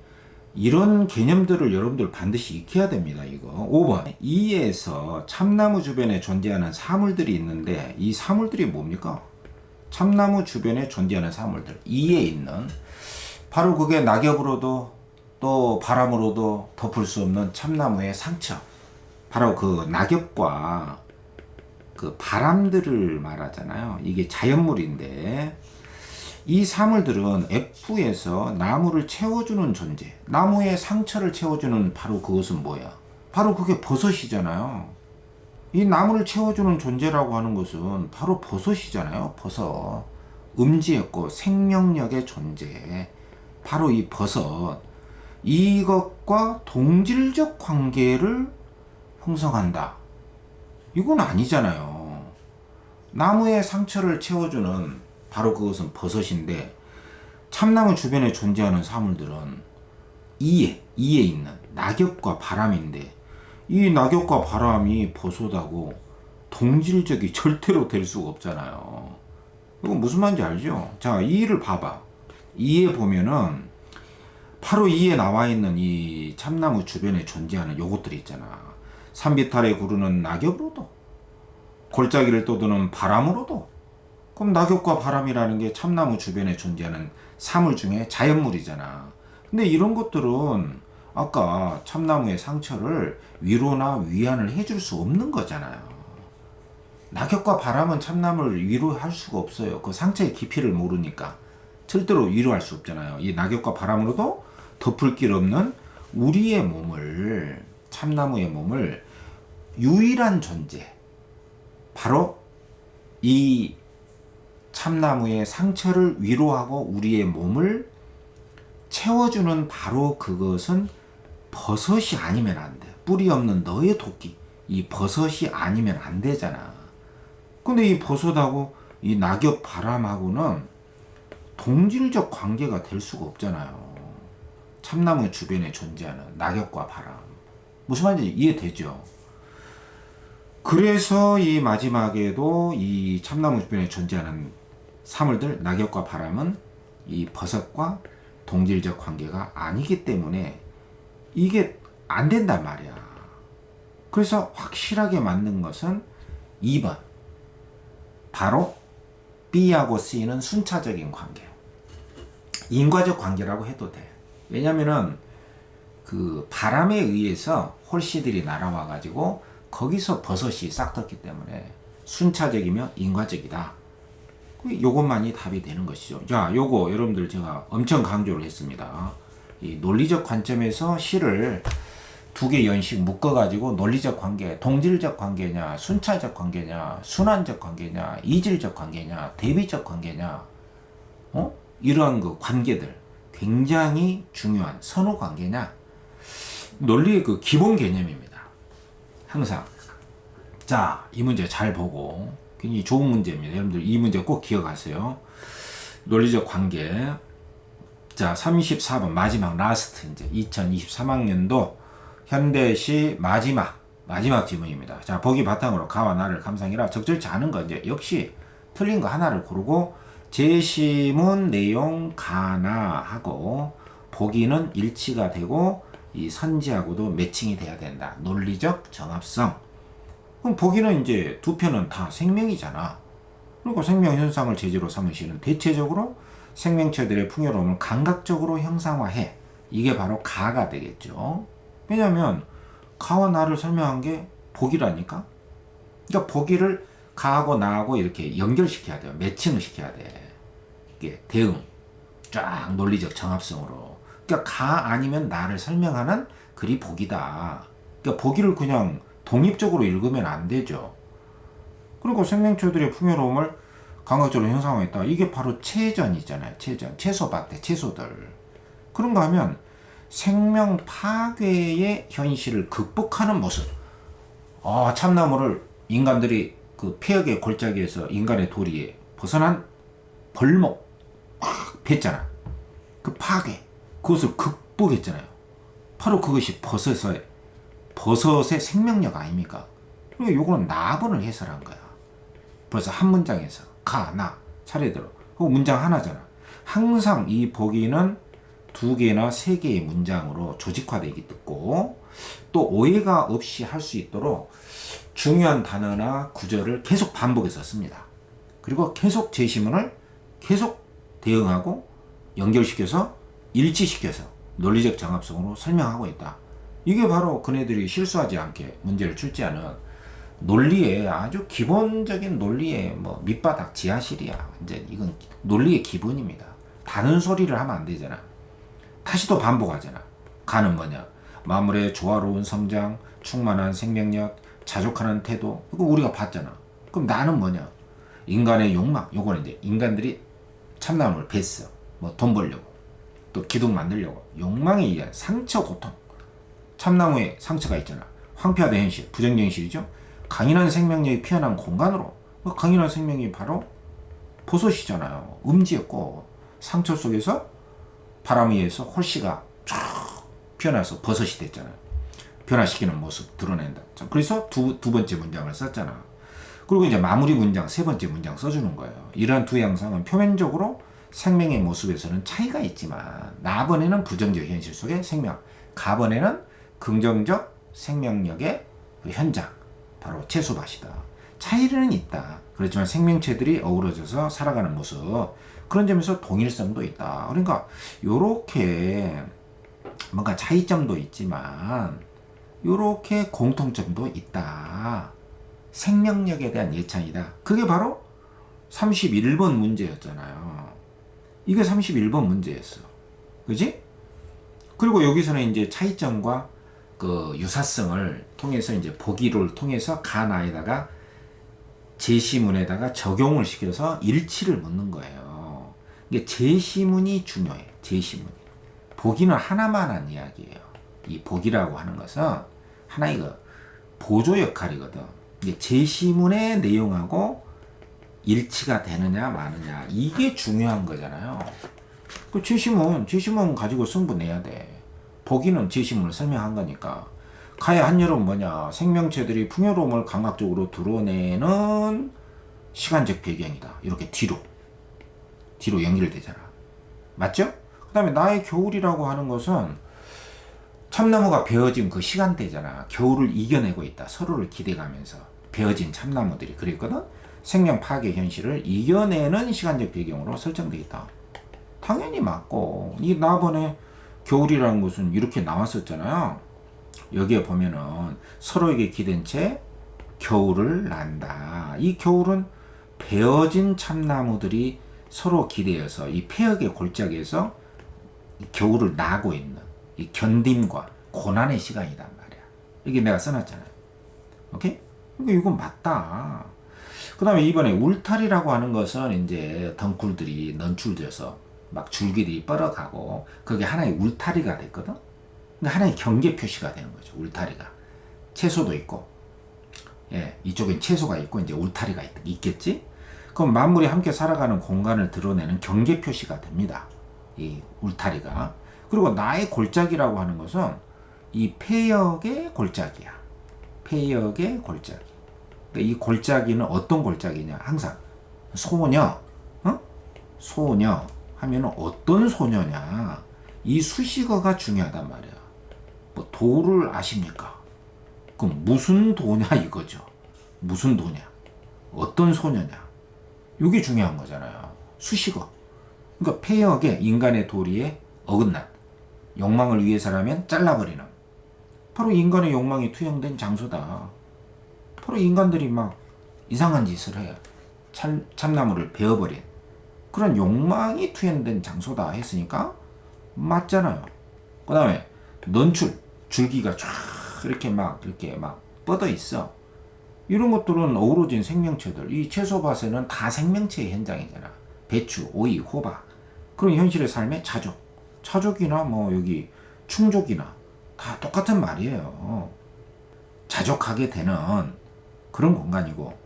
이런 개념들을 여러분들 반드시 익혀야 됩니다. 이거 5번 2에서 참나무 주변에 존재하는 사물들이 있는데 이 사물들이 뭡니까? 참나무 주변에 존재하는 사물들 2에 있는 바로 그게 낙엽으로도 또 바람으로도 덮을 수 없는 참나무의 상처, 바로 그 낙엽과 그 바람들을 말하잖아요. 이게 자연물인데 이 사물들은 F에서 나무를 채워주는 존재, 나무의 상처를 채워주는 바로 그것은 뭐야? 바로 그게 버섯이잖아요. 이 나무를 채워주는 존재라고 하는 것은 바로 버섯이잖아요. 버섯. 음지였고 생명력의 존재. 바로 이 버섯. 이것과 동질적 관계를 형성한다. 이건 아니잖아요. 나무의 상처를 채워주는 바로 그것은 버섯인데 참나무 주변에 존재하는 사물들은 이에 있는 낙엽과 바람인데 이 낙엽과 바람이 버섯하고 동질적이 절대로 될 수가 없잖아요. 이건 무슨 말인지 알죠? 자, 이를 봐봐. 이에 보면은 바로 이에 나와 있는 이 참나무 주변에 존재하는 요것들이 있잖아. 산비탈에 구르는 낙엽으로도 골짜기를 떠도는 바람으로도. 그럼 낙엽과 바람이라는 게 참나무 주변에 존재하는 사물 중에 자연물이잖아. 근데 이런 것들은 아까 참나무의 상처를 위로나 위안을 해줄 수 없는 거잖아요. 낙엽과 바람은 참나무를 위로할 수가 없어요. 그 상처의 깊이를 모르니까 절대로 위로할 수 없잖아요. 이 낙엽과 바람으로도 덮을 길 없는 우리의 몸을, 참나무의 몸을 유일한 존재, 바로 이 참나무의 상처를 위로하고 우리의 몸을 채워주는 바로 그것은 버섯이 아니면 안 돼. 뿌리 없는 너의 도끼. 이 버섯이 아니면 안 되잖아. 근데 이 버섯하고 이 낙엽 바람하고는 동질적 관계가 될 수가 없잖아요. 참나무 주변에 존재하는 낙엽과 바람. 무슨 말인지 이해되죠? 그래서 이 마지막에도 이 참나무 주변에 존재하는 사물들, 낙엽과 바람은 이 버섯과 동질적 관계가 아니기 때문에 이게 안 된단 말이야. 그래서 확실하게 맞는 것은 2번. 바로 B하고 C는 순차적인 관계. 인과적 관계라고 해도 돼. 왜냐면은 그 바람에 의해서 홀씨들이 날아와 가지고 거기서 버섯이 싹 텄기 때문에 순차적이며 인과적이다. 요것만이 답이 되는 것이죠. 자, 요거 여러분들 제가 엄청 강조를 했습니다. 이 논리적 관점에서 시를 두 개 연씩 묶어가지고 논리적 관계, 동질적 관계냐, 순차적 관계냐, 순환적 관계냐, 이질적 관계냐, 대비적 관계냐, 이러한 그 관계들 굉장히 중요한 선호 관계냐, 논리의 그 기본 개념입니다. 항상. 자, 이 문제 잘 보고 굉장히 좋은 문제입니다. 여러분들 이 문제 꼭 기억하세요. 논리적 관계. 자, 34번 마지막 라스트 이제 2023학년도 현대시 마지막 지문입니다. 자, 보기 바탕으로 가와 나를 감상이라 적절치 않은 거 이제 역시 틀린 거 하나를 고르고 제시문 내용 가나 하고 보기는 일치가 되고 이 선지하고도 매칭이 돼야 된다. 논리적 정합성. 그럼 보기는 이제 두 편은 다 생명이잖아. 그리고 생명 현상을 제재로 삼으시는 대체적으로 생명체들의 풍요로움을 감각적으로 형상화해. 이게 바로 가가 되겠죠. 왜냐하면 가와 나를 설명한 게 보기라니까. 그러니까 보기를 가하고 나하고 이렇게 연결시켜야 돼요. 매칭을 시켜야 돼. 이게 대응, 쫙 논리적 정합성으로. 그러니까 가 아니면 나를 설명하는 글이 보기다. 그러니까 보기를 그냥 독립적으로 읽으면 안 되죠. 그리고 생명체들의 풍요로움을 감각적으로 형성하겠다. 이게 바로 체전이잖아요. 체전. 채소밭에 채소들. 그런가 하면 생명 파괴의 현실을 극복하는 모습. 참나무를 인간들이 그 폐역의 골짜기에서 인간의 도리에 벗어난 벌목 팍 뱉잖아. 그 파괴. 그것을 극복했잖아요. 바로 그것이 버섯의 생명력 아닙니까? 그러니까 요거는 나번을 해설한 거야. 벌써 한 문장에서 가, 나 차례대로. 그 문장 하나잖아. 항상 이 보기는 2개나 3개의 문장으로 조직화되기 있고 또 오해가 없이 할 수 있도록 중요한 단어나 구절을 계속 반복해서 씁니다. 그리고 계속 제시문을 계속 대응하고 연결시켜서 일치시켜서 논리적 정합성으로 설명하고 있다. 이게 바로 그네들이 실수하지 않게 문제를 출제하는 논리의 아주 기본적인 논리의 뭐 밑바닥 지하실이야. 이제 이건 논리의 기본입니다. 다른 소리를 하면 안 되잖아. 다시 또 반복하잖아. 가는 뭐냐? 만물의 조화로운 성장, 충만한 생명력, 자족하는 태도. 이거 우리가 봤잖아. 그럼 나는 뭐냐? 인간의 욕망. 요거는 이제 인간들이 참나무를 뱄어. 뭐 돈 벌려고. 또 기둥 만들려고. 욕망에 의한 상처, 고통. 참나무에 상처가 있잖아. 황폐화된 현실, 부정적 현실이죠. 강인한 생명력이 피어난 공간으로. 강인한 생명이 바로 버섯이잖아요. 음지였고 상처 속에서 바람에 의해서 홀씨가 쫙 피어나서 버섯이 됐잖아요. 변화시키는 모습 드러낸다. 그래서 두 번째 문장을 썼잖아. 그리고 이제 마무리 문장, 3번째 문장 써주는 거예요. 이러한 두 양상은 표면적으로 생명의 모습에서는 차이가 있지만 나번에는 부정적 현실 속의 생명, 가번에는 긍정적 생명력의 그 현장, 바로 채소밭이다. 차이는 있다. 그렇지만 생명체들이 어우러져서 살아가는 모습, 그런 점에서 동일성도 있다. 그러니까 요렇게 뭔가 차이점도 있지만 요렇게 공통점도 있다. 생명력에 대한 예찬이다. 그게 바로 31번 문제였잖아요. 이게 31번 문제였어. 그지? 그리고 여기서는 이제 차이점과 그 유사성을 통해서 이제 보기를 통해서 가나에다가 제시문에다가 적용을 시켜서 일치를 묻는 거예요. 이게 제시문이 중요해. 제시문이. 보기는 하나만 한 이야기예요. 이 보기라고 하는 것은 하나의 그 보조 역할이거든. 이게 제시문의 내용하고 일치가 되느냐 마느냐, 이게 중요한 거잖아요. 그 제시문 가지고 승부 내야 돼. 보기는 제시문을 설명한 거니까. 가의 한여름 뭐냐? 생명체들이 풍요로움을 감각적으로 드러내는 시간적 배경이다. 이렇게 뒤로 연결되잖아. 맞죠? 그 다음에 나의 겨울이라고 하는 것은 참나무가 베어진 그 시간대잖아. 겨울을 이겨내고 있다. 서로를 기대가면서 베어진 참나무들이 그랬거든. 생명 파괴 현실을 이겨내는 시간적 배경으로 설정되어 있다. 당연히 맞고, 이 나번에 겨울이라는 것은 이렇게 나왔었잖아요. 여기에 보면은 서로에게 기댄 채 겨울을 난다. 이 겨울은 베어진 참나무들이 서로 기대어서 이 폐역의 골짜기에서 겨울을 나고 있는 이 견딤과 고난의 시간이란 말이야. 이게 내가 써놨잖아요. 오케이? 그러니까 이건 맞다. 그 다음에 이번에 울타리라고 하는 것은 이제 덩굴들이 넌출져서 막 줄기들이 뻗어가고 그게 하나의 울타리가 됐거든. 그러니까 하나의 경계 표시가 되는 거죠. 울타리가. 채소도 있고, 예, 이쪽엔 채소가 있고 이제 울타리가 있겠지. 그럼 만물이 함께 살아가는 공간을 드러내는 경계 표시가 됩니다. 이 울타리가. 그리고 나의 골짜기라고 하는 것은 이 폐역의 골짜기야. 폐역의 골짜기. 그러니까 이 골짜기는 어떤 골짜기냐? 항상 소녀, 소녀 하면은 어떤 소녀냐? 이 수식어가 중요하단 말이야. 뭐 도를 아십니까? 그럼 무슨 도냐 이거죠. 무슨 도냐? 어떤 소녀냐? 이게 중요한 거잖아요. 수식어. 그러니까 폐역의 인간의 도리에 어긋난 욕망을 위해서라면 잘라버리는, 바로 인간의 욕망이 투영된 장소다. 바로 인간들이 막 이상한 짓을 해요. 참나무를 베어버린 그런 욕망이 투영된 장소다 했으니까 맞잖아요. 그 다음에 넌출, 줄기가 쫙 이렇게 막 뻗어 있어. 이런 것들은 어우러진 생명체들. 이 채소밭에는 다 생명체의 현장이잖아. 배추, 오이, 호박. 그런 현실의 삶의 자족이나 뭐 여기 충족이나 다 똑같은 말이에요. 자족하게 되는 그런 공간이고,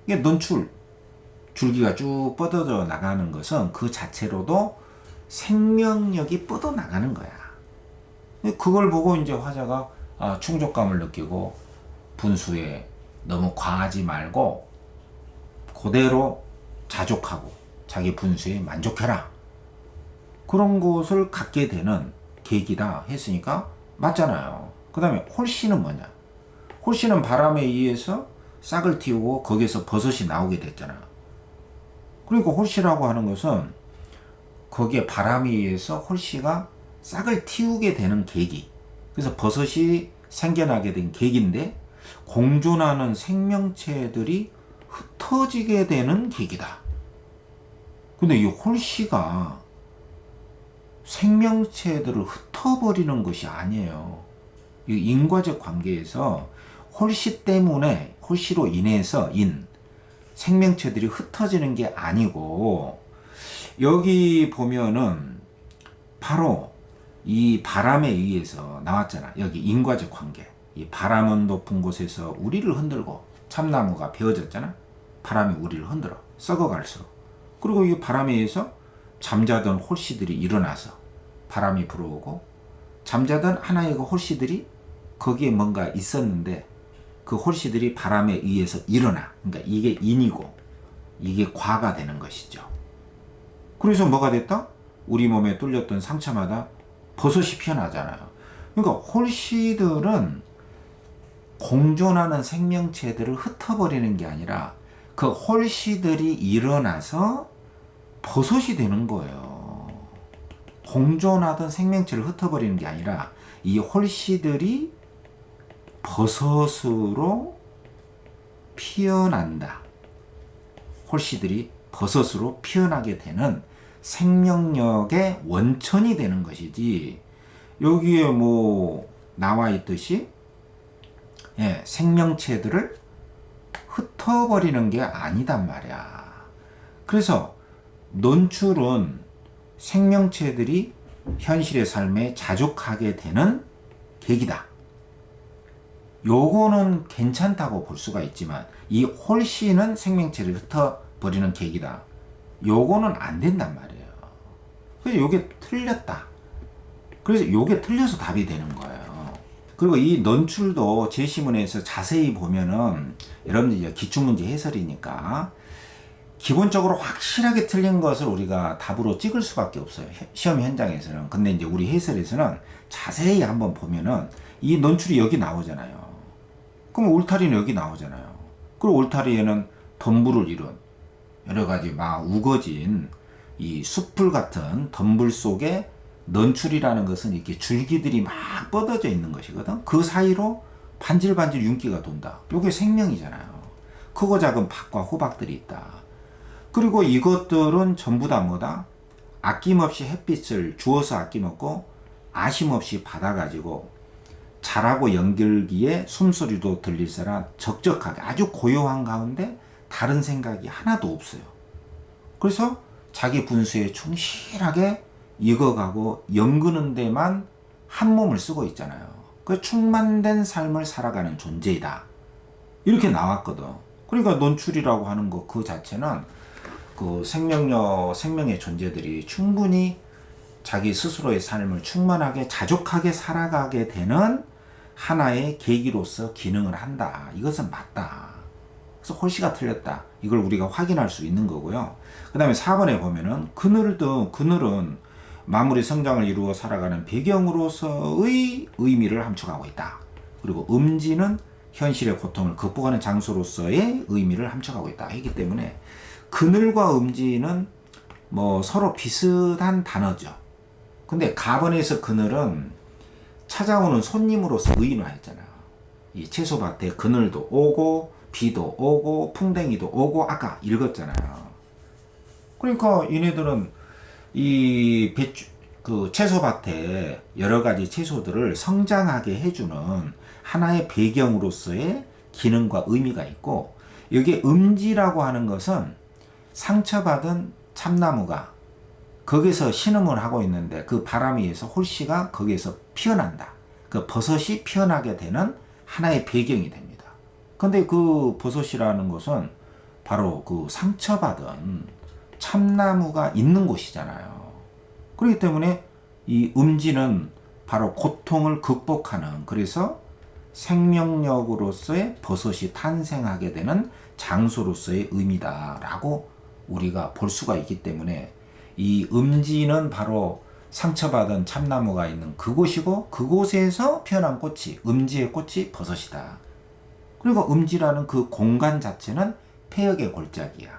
이게 논출, 줄기가 쭉 뻗어져 나가는 것은 그 자체로도 생명력이 뻗어 나가는 거야. 그걸 보고 이제 화자가 충족감을 느끼고 분수에 너무 과하지 말고 그대로 자족하고 자기 분수에 만족해라. 그런 것을 갖게 되는 계기다 했으니까 맞잖아요. 그 다음에 홀씨는 뭐냐? 홀씨는 바람에 의해서 싹을 틔우고 거기에서 버섯이 나오게 됐잖아. 그러니까 홀씨라고 하는 것은 거기에 바람에 의해서 홀씨가 싹을 틔우게 되는 계기. 그래서 버섯이 생겨나게 된 계기인데 공존하는 생명체들이 흩어지게 되는 계기다. 근데 이 홀씨가 생명체들을 흩어버리는 것이 아니에요. 이 인과적 관계에서 홀씨 때문에, 홀씨로 인해서 생명체들이 흩어지는 게 아니고, 여기 보면은 바로 이 바람에 의해서 나왔잖아. 여기 인과적 관계. 이 바람은 높은 곳에서 우리를 흔들고, 참나무가 베어졌잖아. 바람이 우리를 흔들어 썩어갈수록. 그리고 이 바람에 의해서 잠자던 홀씨들이 일어나서 바람이 불어오고, 잠자던 하나의 그 홀씨들이 거기에 뭔가 있었는데 그 홀씨들이 바람에 의해서 일어나. 그러니까 이게 인이고 이게 과가 되는 것이죠. 그래서 뭐가 됐다? 우리 몸에 뚫렸던 상처마다 버섯이 피어나잖아요. 그러니까 홀씨들은 공존하는 생명체들을 흩어버리는 게 아니라 그 홀씨들이 일어나서 버섯이 되는 거예요. 공존하던 생명체를 흩어버리는 게 아니라 이 홀씨들이 버섯으로 피어난다. 홀씨들이 버섯으로 피어나게 되는 생명력의 원천이 되는 것이지, 여기에 뭐 나와 있듯이 생명체들을 흩어버리는 게 아니단 말이야. 그래서 논출은 생명체들이 현실의 삶에 자족하게 되는 계기다. 요거는 괜찮다고 볼 수가 있지만 이 홀씨는 생명체를 흩어버리는 계기다. 요거는 안 된단 말이에요. 그래서 요게 틀렸다. 그래서 요게 틀려서 답이 되는 거예요. 그리고 이 논출도 제시문에서 자세히 보면은, 여러분들 이제 기출문제 해설이니까 기본적으로 확실하게 틀린 것을 우리가 답으로 찍을 수밖에 없어요. 시험 현장에서는. 근데 이제 우리 해설에서는 자세히 한번 보면은 이 논출이 여기 나오잖아요. 그럼 울타리는 여기 나오잖아요. 그리고 울타리에는 덤불을 이룬 여러 가지 막 우거진 이 숲풀 같은 덤불 속에 넌출이라는 것은 이렇게 줄기들이 막 뻗어져 있는 것이거든. 그 사이로 반질반질 윤기가 돈다. 요게 생명이잖아요. 크고 작은 밭과 호박들이 있다. 그리고 이것들은 전부 다 뭐다? 아낌없이 햇빛을 주어서 아낌없고 아낌없이 받아가지고 자라고 연결기에 숨소리도 들릴세라 적적하게 아주 고요한 가운데 다른 생각이 하나도 없어요. 그래서 자기 분수에 충실하게 익어가고 연그는 데만 한 몸을 쓰고 있잖아요. 그 충만된 삶을 살아가는 존재이다. 이렇게 나왔거든. 그러니까 논출이라고 하는 것 그 자체는 그 생명의 존재들이 충분히 자기 스스로의 삶을 충만하게 자족하게 살아가게 되는 하나의 계기로서 기능을 한다. 이것은 맞다. 그래서 홀씨가 틀렸다. 이걸 우리가 확인할 수 있는 거고요. 그 다음에 4번에 보면은 그늘은 마무리 성장을 이루어 살아가는 배경으로서의 의미를 함축하고 있다. 그리고 음지는 현실의 고통을 극복하는 장소로서의 의미를 함축하고 있다. 했기 때문에 그늘과 음지는 뭐 서로 비슷한 단어죠. 근데 가번에서 그늘은 찾아오는 손님으로서 의인화했잖아요. 이 채소밭에 그늘도 오고 비도 오고 풍뎅이도 오고 아까 읽었잖아요. 그러니까 얘네들은 이 채소밭에 여러 가지 채소들을 성장하게 해주는 하나의 배경으로서의 기능과 의미가 있고, 여기에 음지라고 하는 것은 상처받은 참나무가 거기서 신음을 하고 있는데 그 바람에 의해서 홀씨가 거기에서 피어난다. 그 버섯이 피어나게 되는 하나의 배경이 됩니다. 근데 그 버섯이라는 것은 바로 그 상처받은 참나무가 있는 곳이잖아요. 그렇기 때문에 이 음지는 바로 고통을 극복하는, 그래서 생명력으로서의 버섯이 탄생하게 되는 장소로서의 의미다라고 우리가 볼 수가 있기 때문에, 이 음지는 바로 상처받은 참나무가 있는 그곳이고, 그곳에서 피어난 꽃이, 음지의 꽃이 버섯이다. 그리고 음지라는 그 공간 자체는 폐역의 골짜기야.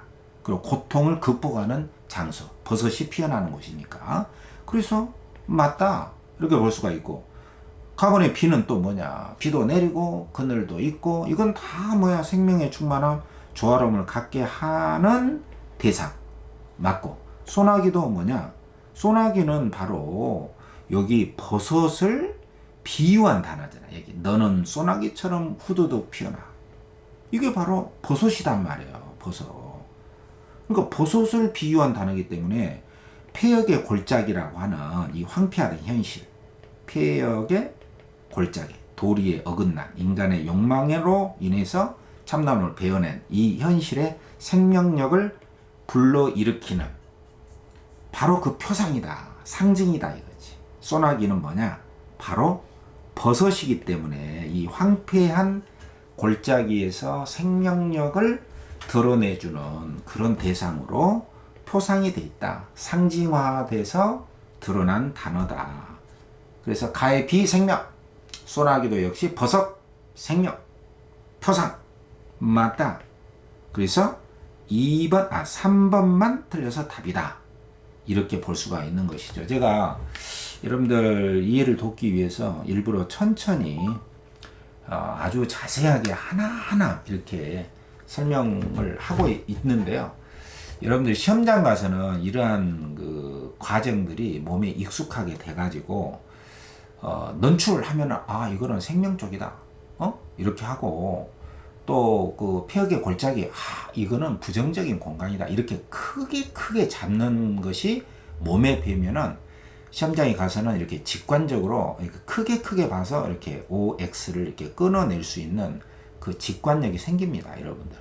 그리고 고통을 극복하는 장소, 버섯이 피어나는 곳이니까. 그래서 맞다, 이렇게 볼 수가 있고, 가본의 비는 또 뭐냐, 비도 내리고 그늘도 있고, 이건 다 뭐야, 생명의 충만함, 조화로움을 갖게 하는 대상 맞고, 소나기도 뭐냐, 소나기는 바로 여기 버섯을 비유한 단어잖아. 여기 너는 소나기처럼 후두둑 피어나, 이게 바로 버섯이단 말이에요. 버섯. 그러니까 버섯을 비유한 단어이기 때문에 폐역의 골짜기라고 하는 이 황폐화된 현실, 폐역의 골짜기, 도리에 어긋난 인간의 욕망으로 인해서 참나무를 베어낸 이 현실의 생명력을 불러일으키는 바로 그 표상이다, 상징이다 이거지. 소나기는 뭐냐, 바로 버섯이기 때문에 이 황폐한 골짜기에서 생명력을 드러내주는 그런 대상으로 표상이 돼 있다. 상징화돼서 드러난 단어다. 그래서 가의 비 생명, 소나기도 역시 버섯 생명, 표상 맞다. 그래서 3번만 틀려서 답이다. 이렇게 볼 수가 있는 것이죠. 제가 여러분들 이해를 돕기 위해서 일부러 천천히 아주 자세하게 하나하나 이렇게 설명을 하고 있는데요. 여러분들 시험장 가서는 이러한 그 과정들이 몸에 익숙하게 돼가지고 넌출하면은 이거는 생명 쪽이다, 이렇게 하고, 또 그 폐역의 골짜기, 이거는 부정적인 공간이다, 이렇게 크게 잡는 것이 몸에 배면은 시험장에 가서는 이렇게 직관적으로 크게 봐서 이렇게 OX를 이렇게 끊어낼 수 있는 그 직관력이 생깁니다, 여러분들.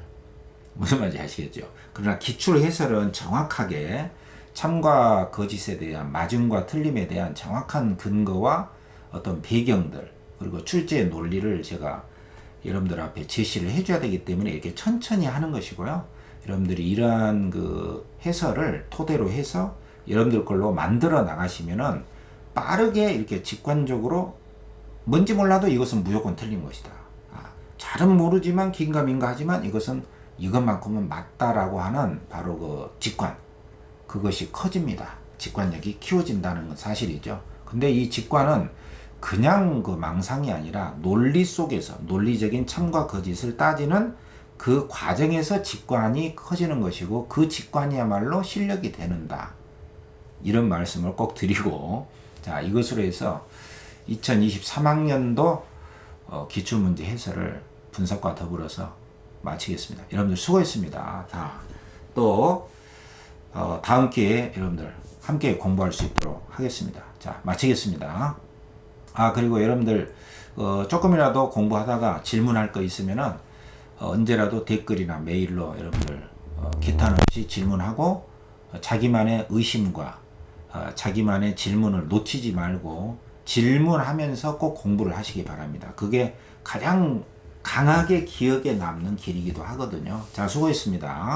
무슨 말인지 아시겠죠? 그러나 기출 해설은 정확하게 참과 거짓에 대한, 맞음과 틀림에 대한 정확한 근거와 어떤 배경들, 그리고 출제의 논리를 제가 여러분들 앞에 제시를 해줘야 되기 때문에 이렇게 천천히 하는 것이고요. 여러분들이 이러한 그 해설을 토대로 해서 여러분들 걸로 만들어 나가시면은 빠르게 이렇게 직관적으로, 뭔지 몰라도 이것은 무조건 틀린 것이다, 잘은 모르지만 긴가민가 하지만 이것은 이것만큼은 맞다라고 하는 바로 그 직관, 그것이 커집니다. 직관력이 키워진다는 건 사실이죠. 근데 이 직관은 그냥 그 망상이 아니라 논리 속에서 논리적인 참과 거짓을 따지는 그 과정에서 직관이 커지는 것이고, 그 직관이야말로 실력이 되는다, 이런 말씀을 꼭 드리고, 자, 이것으로 해서 2023학년도 기출문제 해설을 분석과 더불어서 마치겠습니다. 여러분들 수고했습니다. 또 다음 기회에 여러분들 함께 공부할 수 있도록 하겠습니다. 자, 마치겠습니다. 그리고 여러분들 조금이라도 공부하다가 질문할 거 있으면은 언제라도 댓글이나 메일로 여러분들 기탄 없이 질문하고, 자기만의 의심과 자기만의 질문을 놓치지 말고 질문하면서 꼭 공부를 하시기 바랍니다. 그게 가장 강하게 기억에 남는 길이기도 하거든요. 자, 수고했습니다.